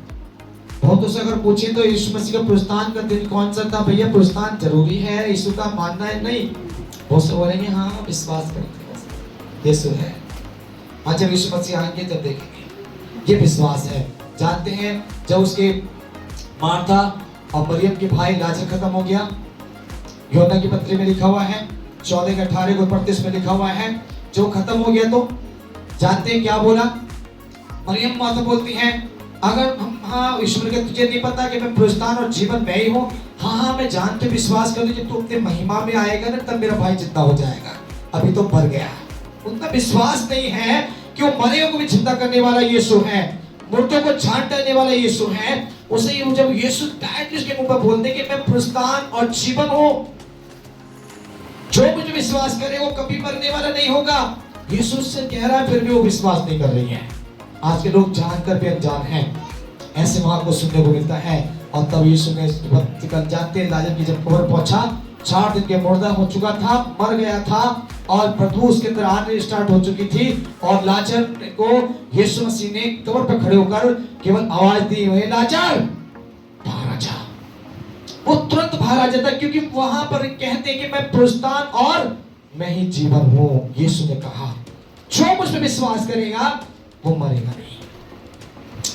बहुतों से अगर पूछे तो यीशु मसीह का पुनरुत्थान का दिन कौन सा था, भैया पुनरुत्थान जरूरी है, यीशु का मानना है नहीं। बहुत से बोलेंगे हाँ विश्वास करते हैं यीशु है। आज जब यीशु मसीह आएंगे तब देखेंगे ये विश्वास है। जानते हैं जब उसके मार्था और मरियम के भाई लाजर खत्म हो गया, यूहन्ना की पत्री में लिखा हुआ है 14:18-35 में लिखा हुआ है, जो खत्म हो गया तो जानते हैं क्या बोला? मरियम माता बोलती है अगर हम हाँ ईश्वर के तुझे नहीं पता कि मैं पुनरुत्थान और जीवन मैं ही हूँ? हाँ मैं जानते विश्वास कर जब तू अपने महिमा में आएगा ना तब मेरा भाई जिंदा हो जाएगा, अभी तो मर गया। उनका विश्वास नहीं है कि वो मरे को भी जिंदा करने वाला यीशु है, मुर्दों को छांट देने वाला यीशु है। उसे जब यीशु डायरेक्टली उसके मुंह पर बोलते कि मैं पुनरुत्थान और जीवन हूँ, जो मुझे विश्वास करे वो कभी मरने वाला नहीं होगा। यीशु से कह रहा है फिर भी वो विश्वास नहीं कर रही है। आज के लोग जानकर भी अनजान हैं, ऐसे वहां को सुनने को मिलता है। और तब यीशु ने कल जानते हैं लाजर की जब कब्र पहुंचा, 4 दिन के मुर्दा हो चुका था, मर गया था और बदबू उसके अंदर आने स्टार्ट हो चुकी थी। और लाजर को यीशु मसीह ने कब्र पर खड़े होकर केवल आवाज दी, लाजर बाहर आ जा। वो तुरंत बाहर आ जाता, क्योंकि वहां पर कहते हैं कि मैं पुनरुत्थान और मैं ही जीवन हूं। यीशु ने कहा जो मुझ पे विश्वास करेगा वो मरेगा नहीं,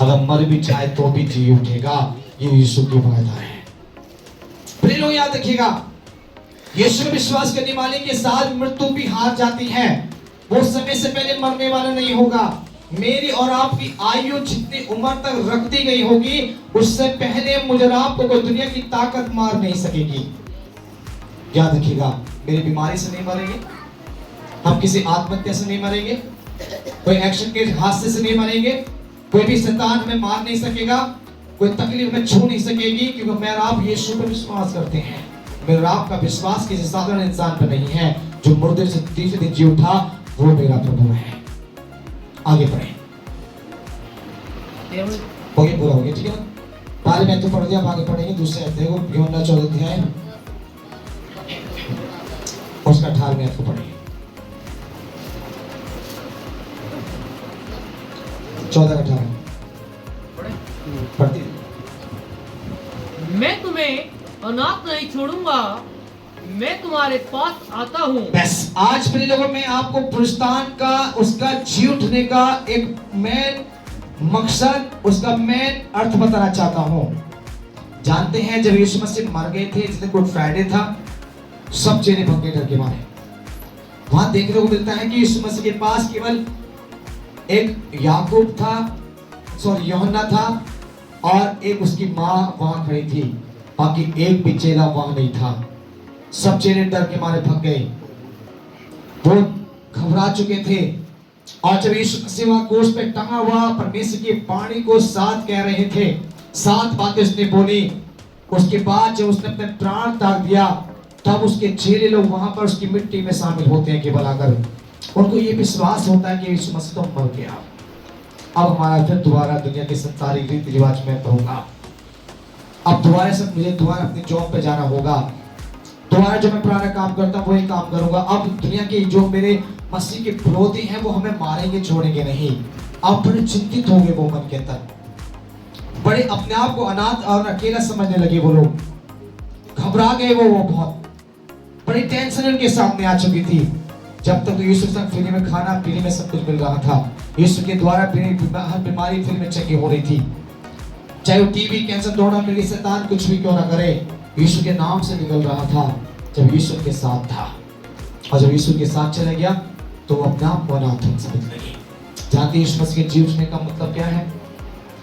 अगर मर भी जाए तो भी जी उठेगा। ये यीशु की वादा है। प्रिय लोग याद रखिएगा, यीशु में विश्वास करने वाले के साथ मृत्यु भी हार जाती है। वो समय से पहले मरने वाला नहीं होगा। मेरी और आपकी आयु जितनी उम्र तक रख दी गई होगी, उससे पहले मुझे और आपको कोई दुनिया की ताकत मार नहीं सकेगी। याद रखिएगा, मेरी बीमारी से नहीं मरेंगे, हम किसी आत्महत्या से नहीं मरेंगे, कोई एक्शन के हादसे से नहीं मरेंगे, कोई भी शैतान हमें मार नहीं सकेगा, कोई तकलीफ में छू नहीं सकेगी, क्योंकि मेरा आप यीशु पर विश्वास करते हैं। मेरा आपका विश्वास किसी साधारण इंसान पर नहीं है, जो मुर्दे से तीसरे दिन जी उठा वो मेरा प्रभु है। आगे बढ़े, हो गया, पूरा हो गया, ठीक है ना? पहले मैं तो पढ़ दिया, आगे पढ़ेंगे दूसरे अध्याय को, यूहन्ना 14 अध्याय उसका 18वें अध्याय को पढ़ेंगे। 14-18 पढ़ती। मैं तुम्हें अनाथ नहीं छोड़ूंगा, मैं तुम्हारे पास आता हूँ। बस आज मेरे लोगों में आपको पुनरुत्थान का, उसका जी उठने का एक मेन मकसद, उसका मेन अर्थ बताना चाहता हूँ। जानते हैं जब यीशु मसीह मर गए थे, जिस दिन गुड फ्राइडे था, सब चेहरे भग गए डर के मारे। वहां देखने को मिलता है कि यीशु मसीह के पास केवल एक याकूब था, सॉरी यूहन्ना था, और एक उसकी माँ वहां खड़ी थी, बाकी एक भी चेला वहां नहीं था। सब चेले डर के मारे भग गए, वो घबरा चुके थे। और जब यीशु मसीह वहां क्रूस पे टंगा हुआ परमेश्वर की वाणी को 7 कह रहे थे, 7 बातें उसने बोली, उसके बाद जब उसने अपने प्राण त्याग दिया, तब उसके चेले लोग वहां पर उसकी मिट्टी में शामिल होते हैं केवल आकर। उनको ये विश्वास होता है कि यीशु मसीह तो मर गया, अब हमारा फिर दोबारा दुनिया के संसारिक रीति रिवाज में रहूंगा, अब दोबारा से मुझे दोबारा अपनी जॉब पे जाना होगा, दोबारा जो मैं पुराना काम करता हूँ वही काम करूंगा। अब दुनिया के जो मेरे मसीह के विरोधी हैं वो हमें मारेंगे छोड़ेंगे नहीं। अब बड़े चिंतित हो गए वो मन के अंदर, बड़े अपने आप को अनाथ और अकेला समझने लगे वो लोग, घबरा गए वो बहुत, बड़ी टेंशन उनके सामने आ चुकी थी। जब तक तो यीशु के साथ फ्री में खाना पीने में सब कुछ मिल रहा था, यीशु के द्वारा हर बीमारी फ्री में चंगी हो रही थी, चाहे वो टीबी कैंसर दौड़ा मिली शैतान कुछ भी क्यों ना करे, यीशु के नाम से निकल रहा था जब यीशु के साथ था। और जब यीशु के साथ चला गया तो वो अपने आप को अनाथ समझने लगी। जानते यीशु मसीह के जीवन का मतलब क्या है?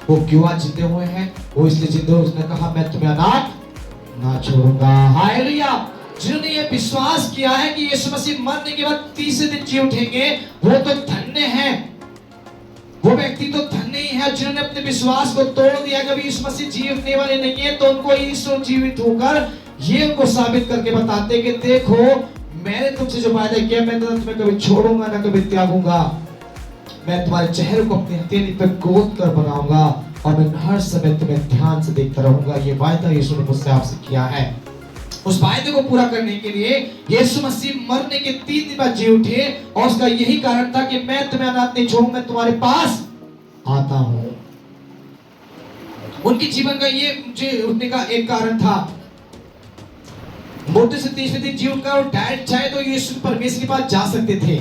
वो क्यों आज जिंदे हुए हैं? वो इसलिए जिंदे हुए, उसने कहा मैं तुम्हें अनाथ ना छोड़ूंगा। हालेलुया। जिन्होंने ये विश्वास किया है कि यीशु मसीह मरने के बाद तीसरे दिन जी उठेंगे, वो तो धन्य हैं, वो व्यक्ति तो धन्य ही है। जिन्होंने अपने विश्वास को तोड़ दिया कभी यीशु मसीह जीवने वाले नहीं है, तो उनको यीशु जीवित होकर ये उनको साबित करके बताते कि देखो मैंने तुमसे जो वायदा किया, मैं तुम्हें कभी छोड़ूंगा ना कभी त्यागूंगा, मैं तुम्हारे चेहरे को अपनी हथेली पे गोद कर बनाऊंगा और मैं हर समय तुम्हें ध्यान से देखता रहूंगा। ये वायदा यीशु ने मुझसे आपसे किया है। उस वायदे को पूरा करने के लिए यीशु मसीह मरने के 3 दिन बाद जी उठे, और उसका यही कारण था कि मैं तुम्हें अनाथ नहीं छोड़ूंगा, मैं तुम्हारे पास आता हूं। उनके जीवन का ये जी उठने का एक कारण था। मोटे से 30वें दिन जी उठकर और डायरेक्ट चाहे तो यीशु परमेश्वर के पास जा सकते थे।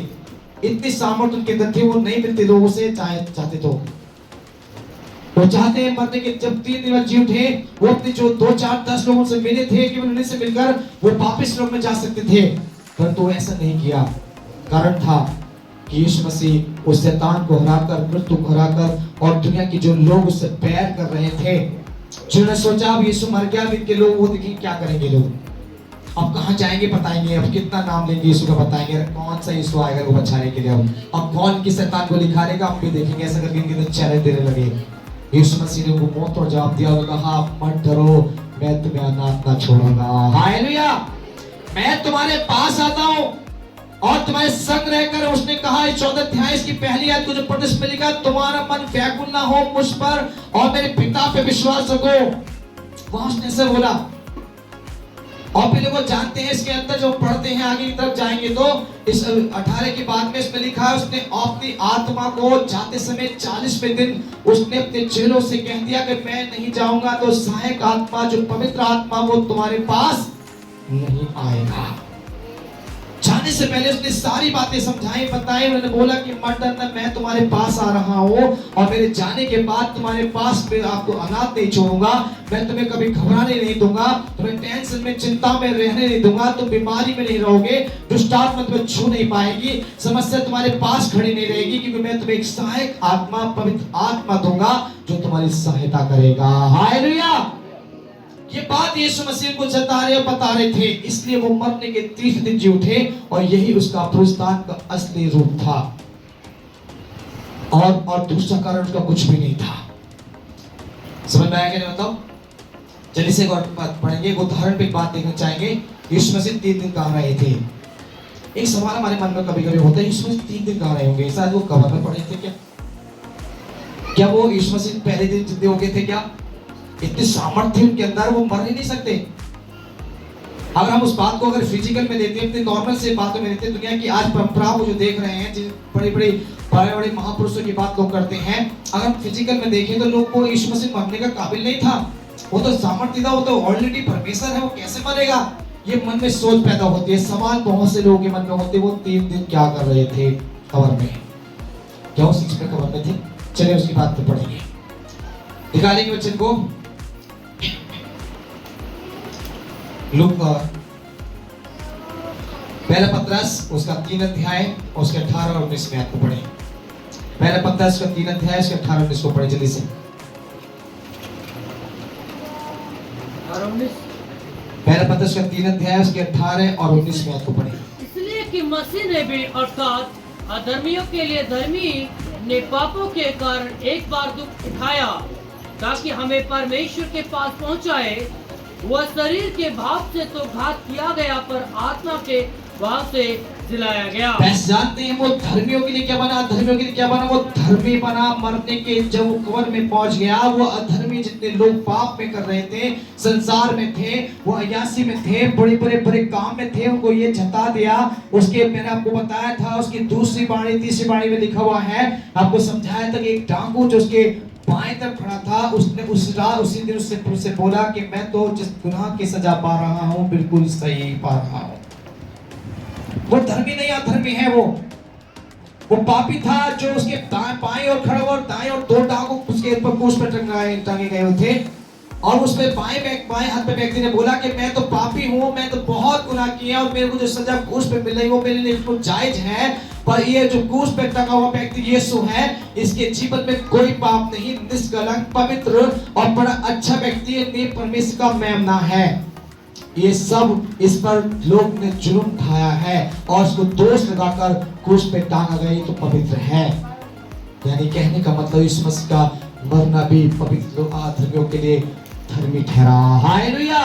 इतनी सामर्थ्य उनके अंदर थी, वो नहीं मिलते लोगों से, चाहते तो वो चाहते हैं मरने के। जब 3 दिन बाद जी उठे, वो अपने जो 2 4 10 लोगों से मिले थे कि उन्हीं से मिलकर वो वापस लोग में जा सकते थे, परंतु वो ऐसा नहीं किया। कारण था कि यीशु मसीह उस शैतान को हराकर, मृत्यु को हराकर और दुनिया के जो लोग उससे बैर कर रहे थे, जिन्होंने सोचा अब यीशु मर गया, इनके लोग वो देखेंगे क्या करेंगे लोग, अब कहाँ जाएंगे बताएंगे, अब कितना नाम लेंगे यीशु का बताएंगे, कौन सा यीशु आएगा वो बचाने के लिए, अब कौन किस शैतान को लिखाएगा, हम भी देखेंगे। ऐसा करके इनके तो चैलेंज देने लगे। यीशु मसीह ने उनको मौत और जवाब दिया और कहा आप मत डरो, मैं तुम्हें अनाथ ना छोड़ूंगा। हालेलुया, मैं तुम्हारे पास आता हूँ और तुम्हारे संग रहकर। उसने कहा इस 14 अध्याय इसकी पहली आयत को जो पढ़ने में लिखा, तुम्हारा मन व्याकुल ना हो मुझ पर और मेरे पिता पे विश्वास रखो। वहां उसने ऐसे बोला। और फिर लोग जानते हैं इसके अंदर जो पढ़ते हैं आगे की तरफ जाएंगे तो इस 18 के बाद में इसमें लिखा है, उसने अपनी आत्मा को जाते समय 40वें दिन उसने अपने चेलों से कह दिया कि मैं नहीं जाऊंगा तो सहायक आत्मा जो पवित्र आत्मा वो तुम्हारे पास नहीं आएगा। जाने से पहले उसने सारी बातें समझाई, बताई। उन्होंने बोला कि मत डरना, मैं तुम्हारे पास आ रहा हूँ और मेरे जाने के बाद तुम्हारे पास मैं आपको अनाथ नहीं छोड़ूंगा, मैं तुम्हें कभी घबराने नहीं दूंगा, तुम्हें टेंशन में चिंता में रहने नहीं दूंगा, तुम बीमारी में नहीं रहोगे, दुष्ट आत्मा तुम्हें छू नहीं पाएगी, समस्या तुम्हारे पास खड़ी नहीं रहेगी, क्योंकि मैं तुम्हें एक सहायक आत्मा पवित्र आत्मा दूंगा जो तुम्हारी सहायता करेगा। हालेलुया। ये बात यीशु मसीह को जता रहे और बता रहे थे, इसलिए वो मरने के 30 दिन जी उठे और यही उसका पुनरुत्थान का असली रूप था और दूसरा कारण उसका कुछ भी नहीं था। समझ में आया कि नहीं बताओ? चलिए से एक और बात पढ़ेंगे, एक उदाहरण पे बात देखना चाहेंगे। यीशु मसीह 3 दिन कहाँ रहे थे? एक सवाल हमारे मन में कभी कभी होता है, यीशु मसीह 3 दिन कहाँ रहे होंगे? शायद वो कब्र में पड़े थे क्या वो यीशु मसीह पहले दिन जिंदे हो गए थे क्या? इतने सामर्थ्य उनके अंदर, वो मर ही नहीं सकते। अगर हम उस बात को अगर फिजिकल में देते हैं, नॉर्मल से बातों में देते हैं, दुनिया की आज परंपराओं को जो देख रहे हैं, जिन बड़े महापुरुषों की बात लोग करते हैं, अगर हम फिजिकल में देखें तो लोग को यीशु मसीह मरने का काबिल नहीं था। वो तो सामर्थ्य था, वो तो ऑलरेडी परमेश्वर है, वो कैसे मरेगा? ये मन में सोच पैदा होती है, सवाल बहुत से लोगों के मन में होते हैं। वो 3 दिन क्या कर रहे थे कब्र में? क्या वो सच में कब्र में थे? चलिए उसकी बात तो पढ़ेंगे। निकालेंगे बच्चन को लूक पहला पत्रस उसका 3 अध्याय और उसके 18 और 19 में आपको पढ़े। पहला पत्रस का 3 अध्याय उसके 18 और 19 को पढ़े जल्दी से। पहला पत्रस का 3 अध्याय उसके 18 और 19 में आपको पढ़े। इसलिए कि मसीह ने भी अर्थात अधर्मियों के लिए धर्मी ने पापों के कारण एक बार दुख उठाया ताकि हमें परमेश्वर के पास पहुंचाए। वह शरीर के भाव से तो घात किया गया पर आत्मा के भाव से जिलाया गया। बस जानते हैं वो धर्मियों के लिए क्या बना, अधर्मियों के लिए क्या बना? वो धर्मी बना। मरने के जब वो कब्र में पहुंच गया, वो अधर्मी जितने लोग पाप में कर रहे थे, संसार में थे, वो अयासी में थे, बड़े काम में थे, उनको ये जता दिया। उसके मैंने आपको बताया था, उसकी दूसरी बाणी तीसरी बाणी में लिखा हुआ है, आपको समझाया था कि एक डाकू जो उसके बाएं तरफ खड़ा था, उसने उसी दिन उससे बोला कि मैं तो जिस गुनाह की सजा पा रहा हूँ बिल्कुल सही पा रहा हूँ। वो धर्मी नहीं अधर्मी है, वो पापी था जो उसके बाएं और खड़ा हुआ और दाएं और 2 टांगों उसके ऊपर क्रूस पर टांगे गए थे और उसमें बाएं हाथ पे व्यक्ति ने बोला कि मैं तो पापी हूँ, मैं तो बहुत गुनाह किया और मेरे को जो सजा क्रूस पे मिल रही वो मेरे लिए बिल्कुल जायज है, पर ये जो क्रूस पे टंगा हुआ व्यक्ति यीशु है, इसके जीवन में कोई पाप नहीं, निष्कलंक पवित्र और बड़ा अच्छा व्यक्ति है, परमेश्वर का मेमना है। ये सब इस पर लोग ने जुल्म ढाया है और उसको दोष लगाकर क्रूस पे टांगा गया, तो पवित्र है। यानी कहने का मतलब यीशु मसीह का मरना भी पवित्र अधर्मियों के लिए धर्मी ठहरा। हालेलुया।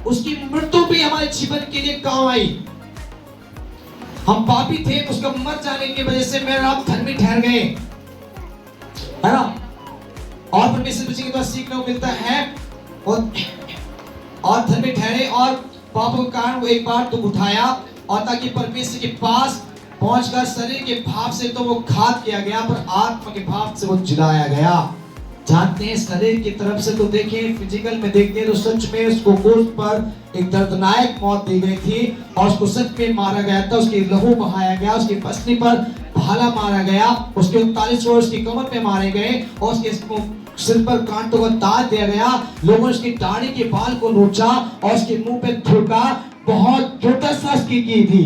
उसकी मृत्यु भी हमारे जीवन के लिए काम आई। हम पापी थे, उसका मर जाने की वजह से मेरा आप धर्मी ठहर गए, है ना? और परमेश्वर के द्वारा सीखने को मिलता है और धर्मी ठहरे और पाप के कारण वो एक बार दुख उठाया और ताकि परमेश्वर के पास पहुंचकर शरीर के भाव से तो वो घात किया गया पर आत्मा के भाव से वो जिलाया गया। जानते हैं शरीर की तरफ से तो देखें, फिजिकल में देखते हैं तो सच में उसको क्रूस पर एक दर्दनाक मौत दी गई थी और उसको सच में मारा गया था। उसकी लहू बहाया गया, उसकी पसली पर भाला मारा गया, उसके 39 वर्ष की कमर पे मारे गए और उसके सिर पर कांटों का ताज दिया गया। लोगों ने उसकी दाढ़ी के बाल को नोचा और उसके मुंह पे थूका। बहुत दुर्दशा की थी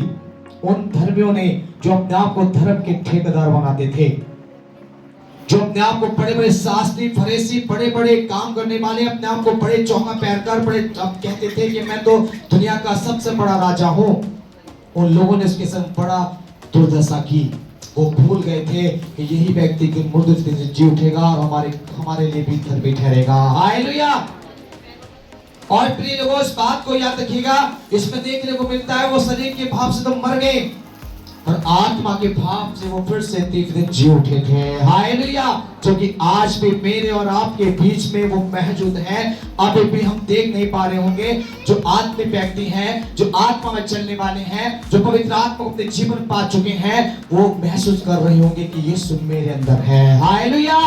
उन धर्मियों ने जो अपने आप को धर्म के ठेकेदार बनाते थे, जो अपने आप को बड़े बड़े शास्त्री फरीसी बड़े बड़े काम करने वाले, अपने आप को बड़े चौंका पहनकर बड़े कहते थे कि मैं तो दुनिया का सबसे बड़ा राजा हूं। उन लोगों ने उसके संग बड़ा दुर्दशा की। वो भूल गए थे कि यही व्यक्ति के मुर्दे से जी उठेगा और हमारे लिए भी धर्मी ठहरेगा। हालेलुया। और प्रिय लोगों, इस बात को याद रखिएगा, इसमें देखने को मिलता है वो शरीर के भाव से तो मर गए और आत्मा के भाव से वो फिर से तीसरे दिन जी उठे थे। हालेलुया। जो कि आज भी मेरे और आपके बीच में वो मौजूद है। अभी भी हम देख नहीं पा रहे होंगे जो आत्मिक व्यक्ति हैं, जो आत्मा में चलने वाले हैं, जो पवित्र आत्मा को अपने जीवन पा चुके हैं, वो महसूस कर रहे होंगे कि यीशु मेरे अंदर है। हालेलुया।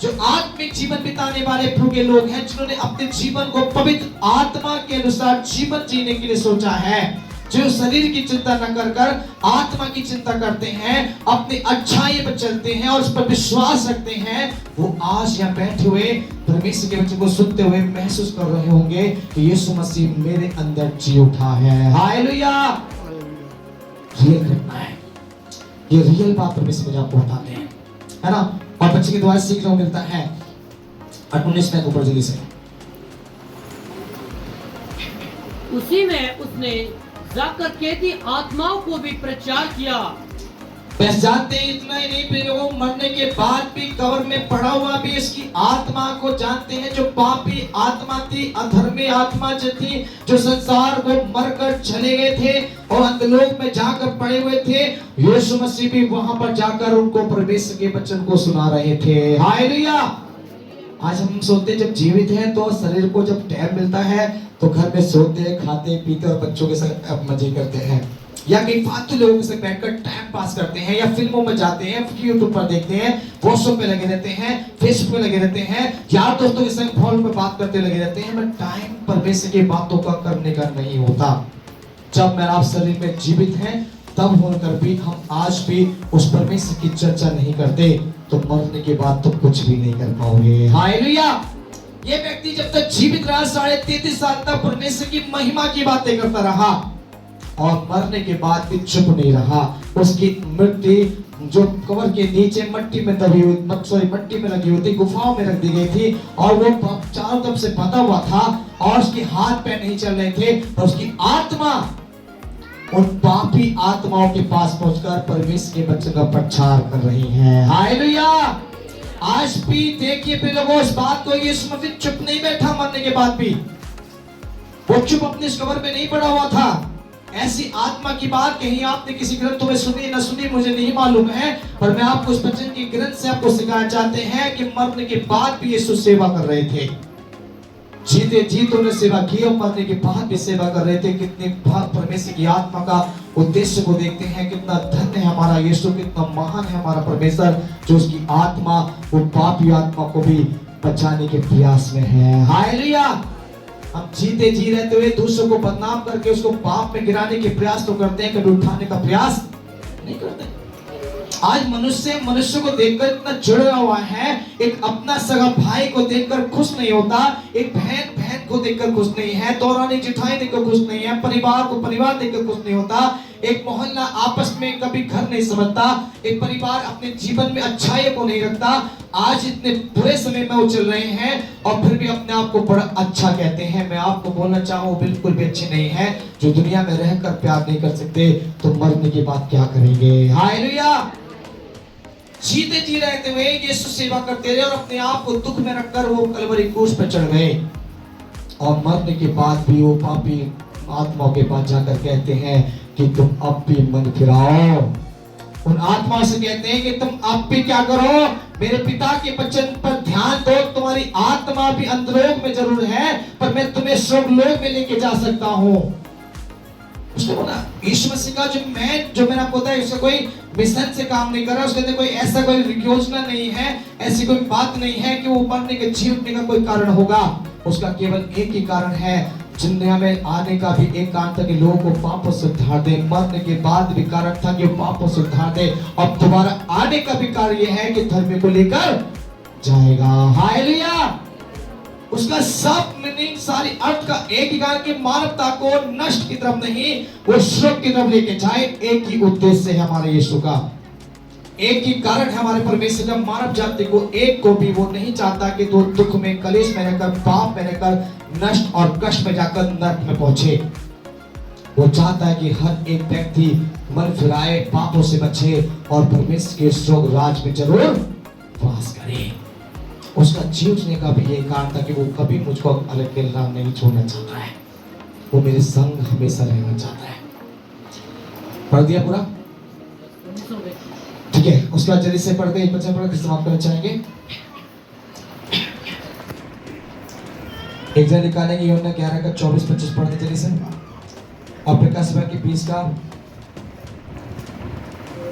जो आत्मिक जीवन बिताने वाले प्रभु के लोग हैं, जिन्होंने अपने जीवन को पवित्र आत्मा के अनुसार जीवन जीने के लिए सोचा है, जो शरीर की चिंता न कर कर आत्मा की चिंता करते हैं, अपनी अच्छाई पर चलते हैं और उस पर विश्वास रखते हैं, वो आज यहाँ बैठे हुए परमेश्वर के वचन को सुनते हुए महसूस कर रहे होंगे कि यीशु मसीह मेरे अंदर जी उठा है। हालेलुया। रियल घटना है, ये रियल बात परमेश्वर मुझे आपको बताते हैं, है ना। और बच्चे के द्वारा सीखने को मिलता है। 19 में ऊपर जल्दी से। उसी में उसने जाकर कैदी आत्माओं को भी प्रचार किया। बस जानते हैं, इतना ही नहीं, प्रिय लोगों, मरने के बाद भी कब्र में पड़ा हुआ भी इसकी आत्मा को जानते हैं, जो पापी आत्मा थी, अधर्मी आत्मा जो थी, जो संसार को मरकर चले गए थे और अंतलोक में जाकर पड़े हुए थे, यीशु मसीह भी वहां पर जाकर उनको परमेश्वर के वचन को सुना रहे थे। हालेलुया। आज हम सोचते जब जीवित हैं तो शरीर को जब टाइम मिलता है तो घर में सोते हैं, खाते पीते और बच्चों के साथ मजे करते हैं, या कहीं फालतू लोगों से बैठकर टाइम पास करते हैं, या फिल्मों में जाते हैं, यूट्यूब पर देखते हैं, व्हाट्सएप पे लगे रहते हैं, फेसबुक पे लगे रहते हैं, यार दोस्तों के संग फोन पे बात करते लगे रहते हैं, मैं टाइम परमेश्वर की बातों का करने का नहीं होता। जब मेरा आप शरीर में जीवित हैं तब होकर भी हम आज भी उस परमेश्वर की चर्चा नहीं करते तो मरने के बाद तो कुछ भी नहीं कर पाओगे। हालेलुया। ये व्यक्ति जब तक जीवित रहा 33.5 साल तक परमेश्वर की महिमा की बातें करता रहा और मरने के बाद भी चुप नहीं रहा। उसकी मिट्टी जो कब्र के नीचे मट्टी में दबी हुई, मट्टी में लगी हुई थी, गुफाओं में रख दी गई थी और वो चारों तरफ से बंधा हुआ था और उसके हाथ पैर नहीं चल रहे थे और उसकी आत्मा उन पापी आत्माओं के पास पहुंचकर परमेश्वर के वचन का प्रचार कर रही है। हालेलुया। आज भी देखिए प्रिय लोगों, इस बात को यीशु मसीह चुप नहीं बैठा, मरने के बाद भी वो चुप अपनी इस कब्र में नहीं पड़ा हुआ था। ऐसी आत्मा की बात कहीं आपने किसी ग्रंथों में सुनी न सुनी मुझे नहीं मालूम है, पर मैं आपको इस वचन के ग्रंथ से आपको सिखाना चाहते हैं कि मरने के बाद भी यीशु सेवा कर रहे थे। जीते जी तो उन्हें सेवा की और मरने के बाद भी सेवा कर रहे थे। कितने परमेश्वर की आत्मा का उद्देश्य को देखते हैं, कितना धन्य है हमारा यीशु, कितना महान है हमारा परमेश्वर, जो उसकी आत्मा वो पापी आत्मा को भी बचाने के प्रयास में है। हालेलुया। हम जीते जी रहते हुए दूसरों को बदनाम करके उसको पाप में गिराने के प्रयास तो करते हैं, कभी उठाने का प्रयास नहीं करते। आज मनुष्य को देखकर इतना जुड़ा हुआ है, एक अपना सगा भाई को देखकर खुश नहीं होता, एक बहन को देखकर खुश नहीं है, दौरानी जिठाई देखकर खुश नहीं है, परिवार को परिवार देखकर खुश नहीं होता, एक मोहल्ला आपस में कभी घर नहीं समझता, एक परिवार अपने जीवन में अच्छाई को नहीं रखता। आज इतने बुरे समय में वो चल रहे हैं और फिर भी अपने आप को बड़ा अच्छा कहते हैं। मैं आपको बोलना चाहूँ बिल्कुल भी अच्छे नहीं है। जो दुनिया में रहकर प्यार नहीं कर सकते तो मरने के बाद क्या करेंगे। हालेलुया। जीते जी रहते हुए यीशु सेवा करते रहे और अपने आप को दुख में रखकर वो कलवरी क्रूस पर चढ़ गए और मरने के बाद भी वो पापी आत्माओं के पास जाकर कहते हैं कि तुम अब भी मन फिराओ। उन आत्माओं से कहते हैं कि तुम अब भी क्या करो, मेरे पिता के वचन पर ध्यान दो। तुम्हारी आत्मा भी अंतरोग में जरूर है पर मैं तुम्हें स्वर्गलोक में लेके जा सकता हूँ। उसने बोला यीशु मसीह का जो मैंने आपको बताया, इसका कोई मिशन से काम नहीं कर रहा, उसके अंदर कोई ऐसा कोई योजना नहीं है, ऐसी कोई बात नहीं है कि वो मरने के जी उठने का कोई कारण होगा। उसका केवल एक ही कारण है, दुनिया में आने का भी एक कारण था कि लोगों को पापों से उद्धार दे, मरने के बाद भी कारण था कि पापों से उद्धार दे, अब दोबारा आने का भी कारण यह है कि धर्म को लेकर जाएगा। हालेलुया। उसका सब मीनिंग, सारी अर्थ का एक ही कारण कि मानवता को नष्ट की तरफ नहीं, वो स्वर्ग की तरफ लेके जाए। एक ही उद्देश्य है हमारे यीशु का, एक ही कारण है हमारे परमेश्वर का, मानव जाति को एक को भी वो नहीं चाहता कि तो दुख में, कलेश में रहकर, पाप में रहकर, नष्ट और कष्ट में जाकर नरक में पहुंचे। वो चाहता है कि हर एक व्यक्ति मन फिराए, पापों से बचे और परमेश्वर के स्वर्ग राज में जरूर वास करे। उसका जीने का भी यही कारण था कि वो कभी मुझको अकेला नहीं छोड़ना चाहता है, वो मेरे संग हमेशा रहना चाहता है। पढ़ दिया पूरा? ठीक है, उसके बाद जल्दी से पढ़ के एक बच्चा पढ़ के समाप्त करना चाहेंगे। एक जन निकालेंगे यूहन्ना 11 का 24-25 पढ़ते जल्दी से। और प्रकाश भाई की 20 का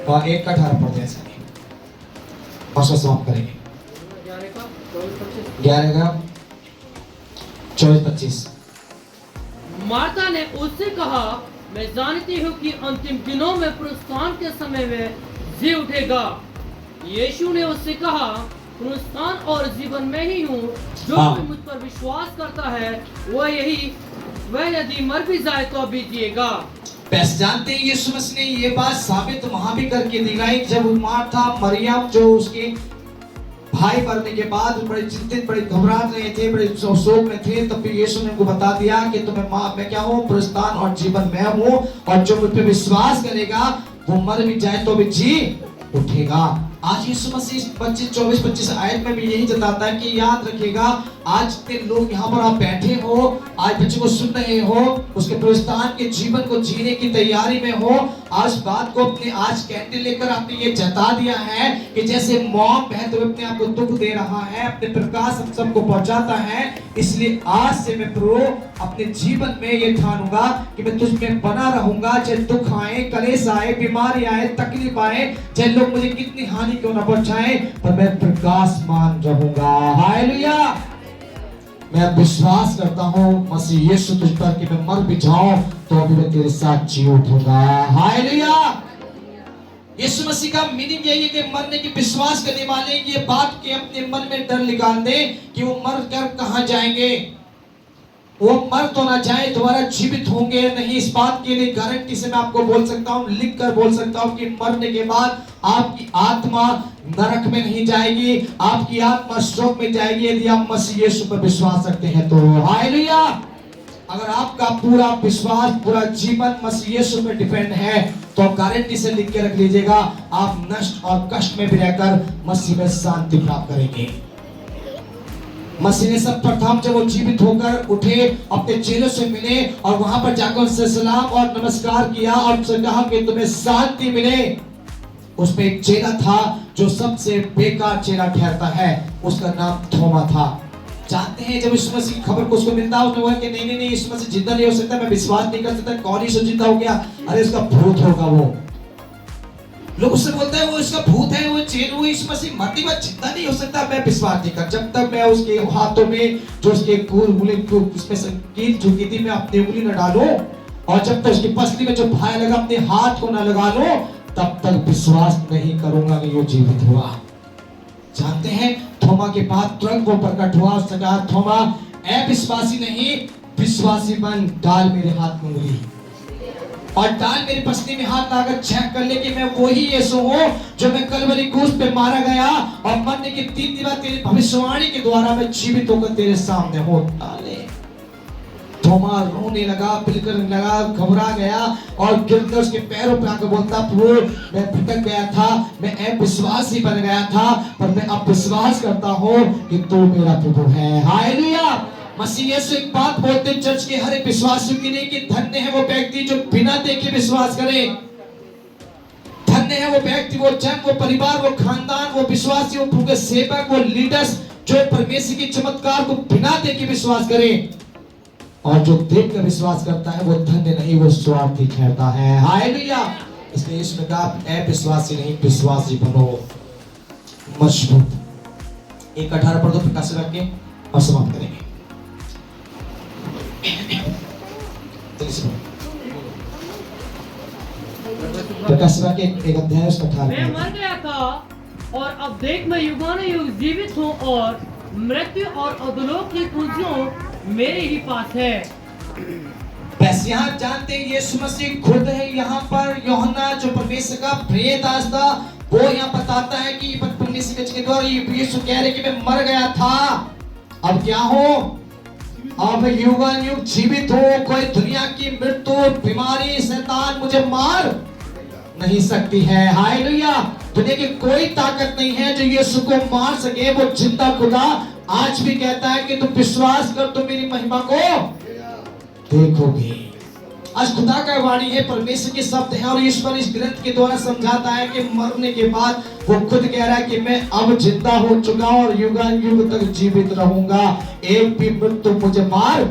और 1 का 18 पढ़ते हैं और समाप्त करेंगे। 11 का 24-25। मार्था ने उससे कहा, मैं जानती हूँ कि अंतिम दिनों में पुनरुत्थान के समय में जी उठेगा। यीशु ने उससे कहा, पुनरुत्थान और जीवन में ही हूँ, जो कोई मुझ पर विश्वास करता है वह यदि मर भी जाए तो अभी जिएगा। बस जानते हैं यीशु मसीह ने ये बात साबित वहां भी करके दिखाई, जब मार्था मरियम जो उसके भाई मरने के बाद बड़े चिंतित, बड़े घबराहट रहे थे, बड़े शोक में थे, तब भी यीशु ने उनको बता दिया कि मैं क्या हूँ, पुनरुत्थान और जीवन मैं हूँ, और जो मुझ पे विश्वास करेगा वो मर भी जाए तो भी जी उठेगा। आज यीशु मसीह 24-25 आयत में भी यही जताता है कि याद रखिएगा, आज जितने लोग यहाँ पर आप बैठे हो, आज बच्चे को सुन रहे हो, उसके पुनरुत्थान के जीवन को जीने की तैयारी में हो, आज बात को अपने आज कैंडल लेकर आपने ये जता दिया है कि जैसे मॉम बहते हुए अपने आप को दुख दे रहा है, अपने प्रकाश हम सबको पहुंचाता है, इसलिए आज से मैं प्रभु अपने जीवन में ये ठानूंगा कि मैं तुझ में बना रहूंगा, चाहे दुख आए, कलेश आए, बीमारी आए, तकलीफ आए, चाहे लोग मुझे कितनी हानि क्यों ना पहुंचाए, पर मैं प्रकाशमान रहूंगा। हालेलुया। मैं विश्वास करता हूँ मसीह यीशु तुझ पर कि मैं मर भी जाऊं तो अभी मैं तेरे साथ जी उठूंगा। हालेलुया। यीशु मसीह का मीनिंग यही है कि मरने की विश्वास करने वाले ये बात के अपने मन में डर निकाल दे कि वो मर कर कहां जाएंगे, वो मर तो ना जाए, दोबारा जीवित होंगे नहीं। इस बात के लिए गारंटी से मैं आपको बोल सकता हूँ, लिख कर बोल सकता हूँ कि मरने के बाद आपकी आत्मा नरक में नहीं जाएगी, आपकी आत्मा स्वर्ग में जाएगी, यदि आप मसीह यीशु पर विश्वास रखते हैं तो। हालेलुया। अगर आपका पूरा विश्वास, पूरा जीवन मसीह यीशु पर डिपेंड है तो आप गारंटी से लिख के रख लीजिएगा, आप नष्ट और कष्ट में भी रहकर मसीह में शांति प्राप्त करेंगे। मसीह ने सब प्रथम जब वो जीवित होकर उठे, अपने चेलों से मिले और वहां पर जाकर उनसे सलाम और नमस्कार किया और उनसे कहा कि तुम्हें शांति मिले। उसमें एक चेला था जो सबसे बेकार चेला ठहरता है, उसका नाम थोमा था। जानते हैं जब यीशु मसीह की खबर को उसको मिलता है, उसने बोला कि नहीं यीशु मसीह जिंदा नहीं हो सकता, मैं विश्वास नहीं कर सकता, कौन यीशु जिंदा हो गया, अरे उसका भूत होगा वो। लोग उससे बोलते हैं वो इसका भूत है, वो चेल, वो यीशु मसीह मरने के बाद जिंदा नहीं हो सकता, मैं विश्वास नहीं कर, जब तक मैं उसके हाथों में जो उसके उंगली उसमें कील झुकी थी मैं अपनी उंगली न डालूं, और जब तक उसकी पसली में जो भाई लगा अपने हाथ को न लगा लूं, तब तक विश्वास नहीं करूंगा कि वो जीवित हुआ। जानते हैं थोमा के बाद तुरंत वो प्रकट हुआ, उसने कहा थोमा अविश्वासी नहीं विश्वासी बन, डाल मेरे हाथ में उंगली और डाल मेरी पसली में हाथ लाकर चेक कर ले कि मैं वही यीशु हूँ जो मैं कलवरी क्रूस पे मारा गया और मरने के 3 दिन बाद तेरी भविष्यवाणी के द्वारा मैं जीवित होकर तेरे सामने हूँ। थोमा रोने लगा, बिलखने लगा, घबरा गया और गिरकर उसके पैरों पे आकर बोलता, प्रभु मैं भटक गया था, मैं अविश्वासी बन गया था, पर मैं अब विश्वास करता हूँ कि तू मेरा प्रभु है। हालेलुया। मसीह यीशु एक बात बोलते हैं चर्च के हर एक विश्वासियों के लिए कि धन्य है वो व्यक्ति जो बिना देखे विश्वास करे। धन्य है वो व्यक्ति, वो जन, वो परिवार, वो खानदान, वो विश्वासी, वो पूरे सेवक, वो लीडर्स जो परमेश्वर के चमत्कार को बिना देखे विश्वास करें। और जो देख कर विश्वास करता है वो धन्य नहीं, वो स्वार्थी ठहरता है। हालेलुया। इसलिए इसमें कहा अविश्वासी नहीं विश्वासी बनो, मजबूत। 1:18 पढ़ दो प्रकाश वाक्य और समाप्त करेंगे। प्रकाश वाक्य 1 अध्याय उसका 18। मैं मर गया था और अब देख मैं युगानुयुग जीवित हूँ और मृत्यु और अधोलोक की कुंजियों मेरे ही पास है। बस यहाँ जानते हैं यीशु मसीह खुद है। यहाँ पर यूहन्ना जो परमेश्वर का प्रिय दास था वो यहाँ बताता है कि परमेश्वर के द्वारा यीशु कह रहे कि मैं मर गया था, अब क्या हो, अब युगानुयुग जीवित हो। कोई दुनिया की मृत्यु, बीमारी, शैतान मुझे मार नहीं सकती है। हालेलुया। दुनिया की कोई ताकत नहीं है जो यीशु को मार सके। वो जिंदा खुदा आज भी कहता है कि तुम विश्वास कर, तुम मेरी महिमा को देखोगे। आज खुदा का वाणी है, परमेश्वर के शब्द है और ईश्वर इस ग्रंथ के द्वारा समझाता है कि मरने के बाद वो खुद कह रहा है कि मैं अब जिंदा हो चुका और युगानुयुग तक जीवित रहूंगा, एक भी मृत्यु मुझे मार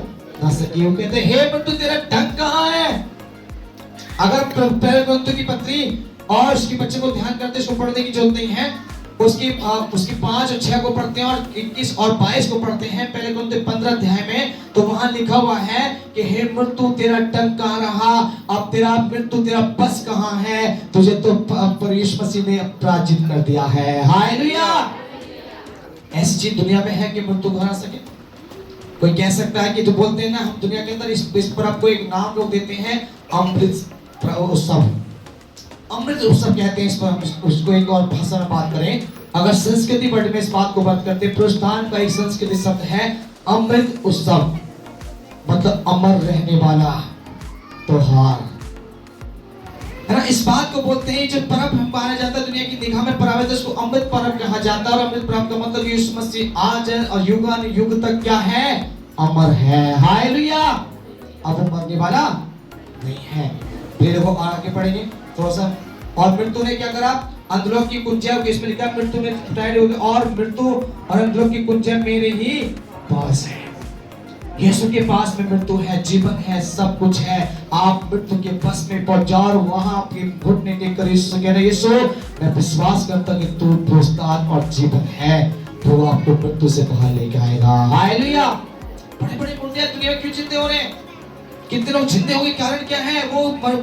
ना सकी। वो कहते हैं हे मृत्यु तेरा ढंग कहाँ है। अगर पहले ग्रंथों की पत्री और उसके बच्चे को ध्यान करते इसको पढ़ने की जरूरत नहीं है। उसकी 5 और 6 को पढ़ते हैं और 21 और 22 को पढ़ते हैं पहले ग्रंथ 15 अध्याय में, तो वहां लिखा हुआ है कि हे मृत्यु तेरा टंक कहाँ रहा, अब तेरा मृत्यु तेरा बस कहाँ है, तुझे तो परमेश्वर मसीह ने पराजित कर दिया है। हालेलुया। ऐसी चीज दुनिया में है कि मृत्यु को हरा सके। कोई कह सकता है कि जो बोलते हैं ना हम दुनिया के अंदर इस पर आपको एक नाम लोग देते हैं अमृत उत्सव, अमृत उत्सव कहते हैं इस पर। हम उसको एक और भाषा में बात करें, अगर संस्कृति वर्ड में इस बात को बात करते हैं, प्रोत्साहन का एक संस्कृति शब्द है अमृत उत्सव, मतलब अमर रहने वाला त्योहार है ना। इस बात को बोलते हैं जो पर्व हम माना जाता है दुनिया की निगाह में पर्व है तो उसको अमृत पर्व कहा जाता है। और अमृत पर्व का मतलब यीशु मसीह आज और युगानुयुग तक क्या है, अमर है। हालेलुया। अब वो मरने वाला नहीं है। फिर वो आगे पढ़ेंगे थोड़ा सा। और मृत्यु ने क्या करा, अंधलोक की कुंजियां, इसमें लिखा मृत्यु ने छुटाई होगी और मृत्यु और अंधलोक की कुंजियां मेरे ही पास है। यीशु के पास में मृत्यु है, जीवन है, सब कुछ है। आप मृत्यु के बस में पहुंच जाओ और वहां आपके घुटने टेक यीशु कह रहे यीशु मैं विश्वास करता कि तू प्रोत्साहन और जीवन है, तो आपको मृत्यु से बाहर लेके आएगा। हालेलुया। बड़े बड़े मुर्दे दुनिया में क्यों जिंदे हो रहे हैं, कितने लोग जिंदे होंगे, कारण क्या है, वो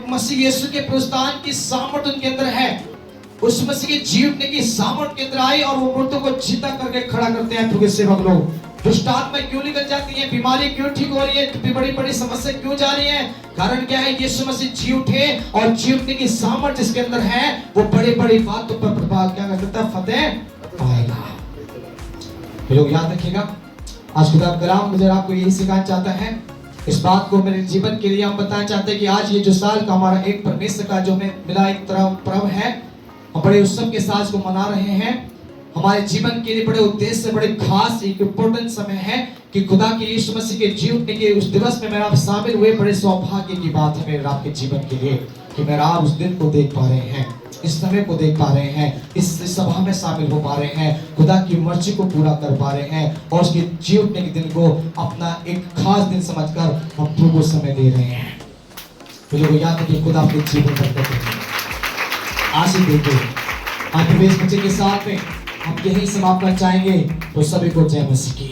मसीह यीशु के प्रोत्साहन की सामर्थ्य उनके अंदर है। उस मसीह के जीवने की सामर्थ्य के अंदर आई और वो मृत्यु को जीता करके खड़ा करते हैं। प्रभु के सेवक लोग, दुष्ट आत्मा क्यों निकल जाती है, बीमारी क्यों ठीक हो रही है, बड़ी बड़ी समस्या क्यों जा रही है, कारण क्या है, यीशु मसीह जी उठे और जीवने की सामर्थ्य जिसके अंदर है वो बड़ी बड़ी बातों पर प्रभाव क्या करता है, फतेह पाएगा। लोग याद रखिएगा, आज खुदा कलाम मुझे आपको यही सिखाना चाहता है। इस बात को मेरे जीवन के लिए हम बताना चाहते हैं कि आज ये जो साल का हमारा एक परमेश्वर का जो हमें मिला एक तरह पर्व है, हम बड़े उत्सव के साथ को मना रहे हैं। हमारे जीवन के लिए बड़े उद्देश्य से बड़े खास एक इम्पोर्टेंट समय है कि खुदा के यीशु मसीह के जीवने के उस दिवस में मेरा आप शामिल हुए। बड़े सौभाग्य की बात है मेरे आपके जीवन के लिए कि मेरा आप उस दिन को देख पा रहे हैं, इस समय को देख पा रहे हैं, इस सभा में शामिल हो पा रहे हैं, खुदा की मर्जी को पूरा कर पा रहे हैं और उसके जीवने के दिन को अपना एक खास दिन समझकर हम प्रभु को समय दे रहे हैं। मुझे याद है कि खुदा आपके जीवन पर आशीष देते आज प्रवेश बच्चे के साथ में हम यही समाप्त करना चाहेंगे। तो सभी को जय मसीह की।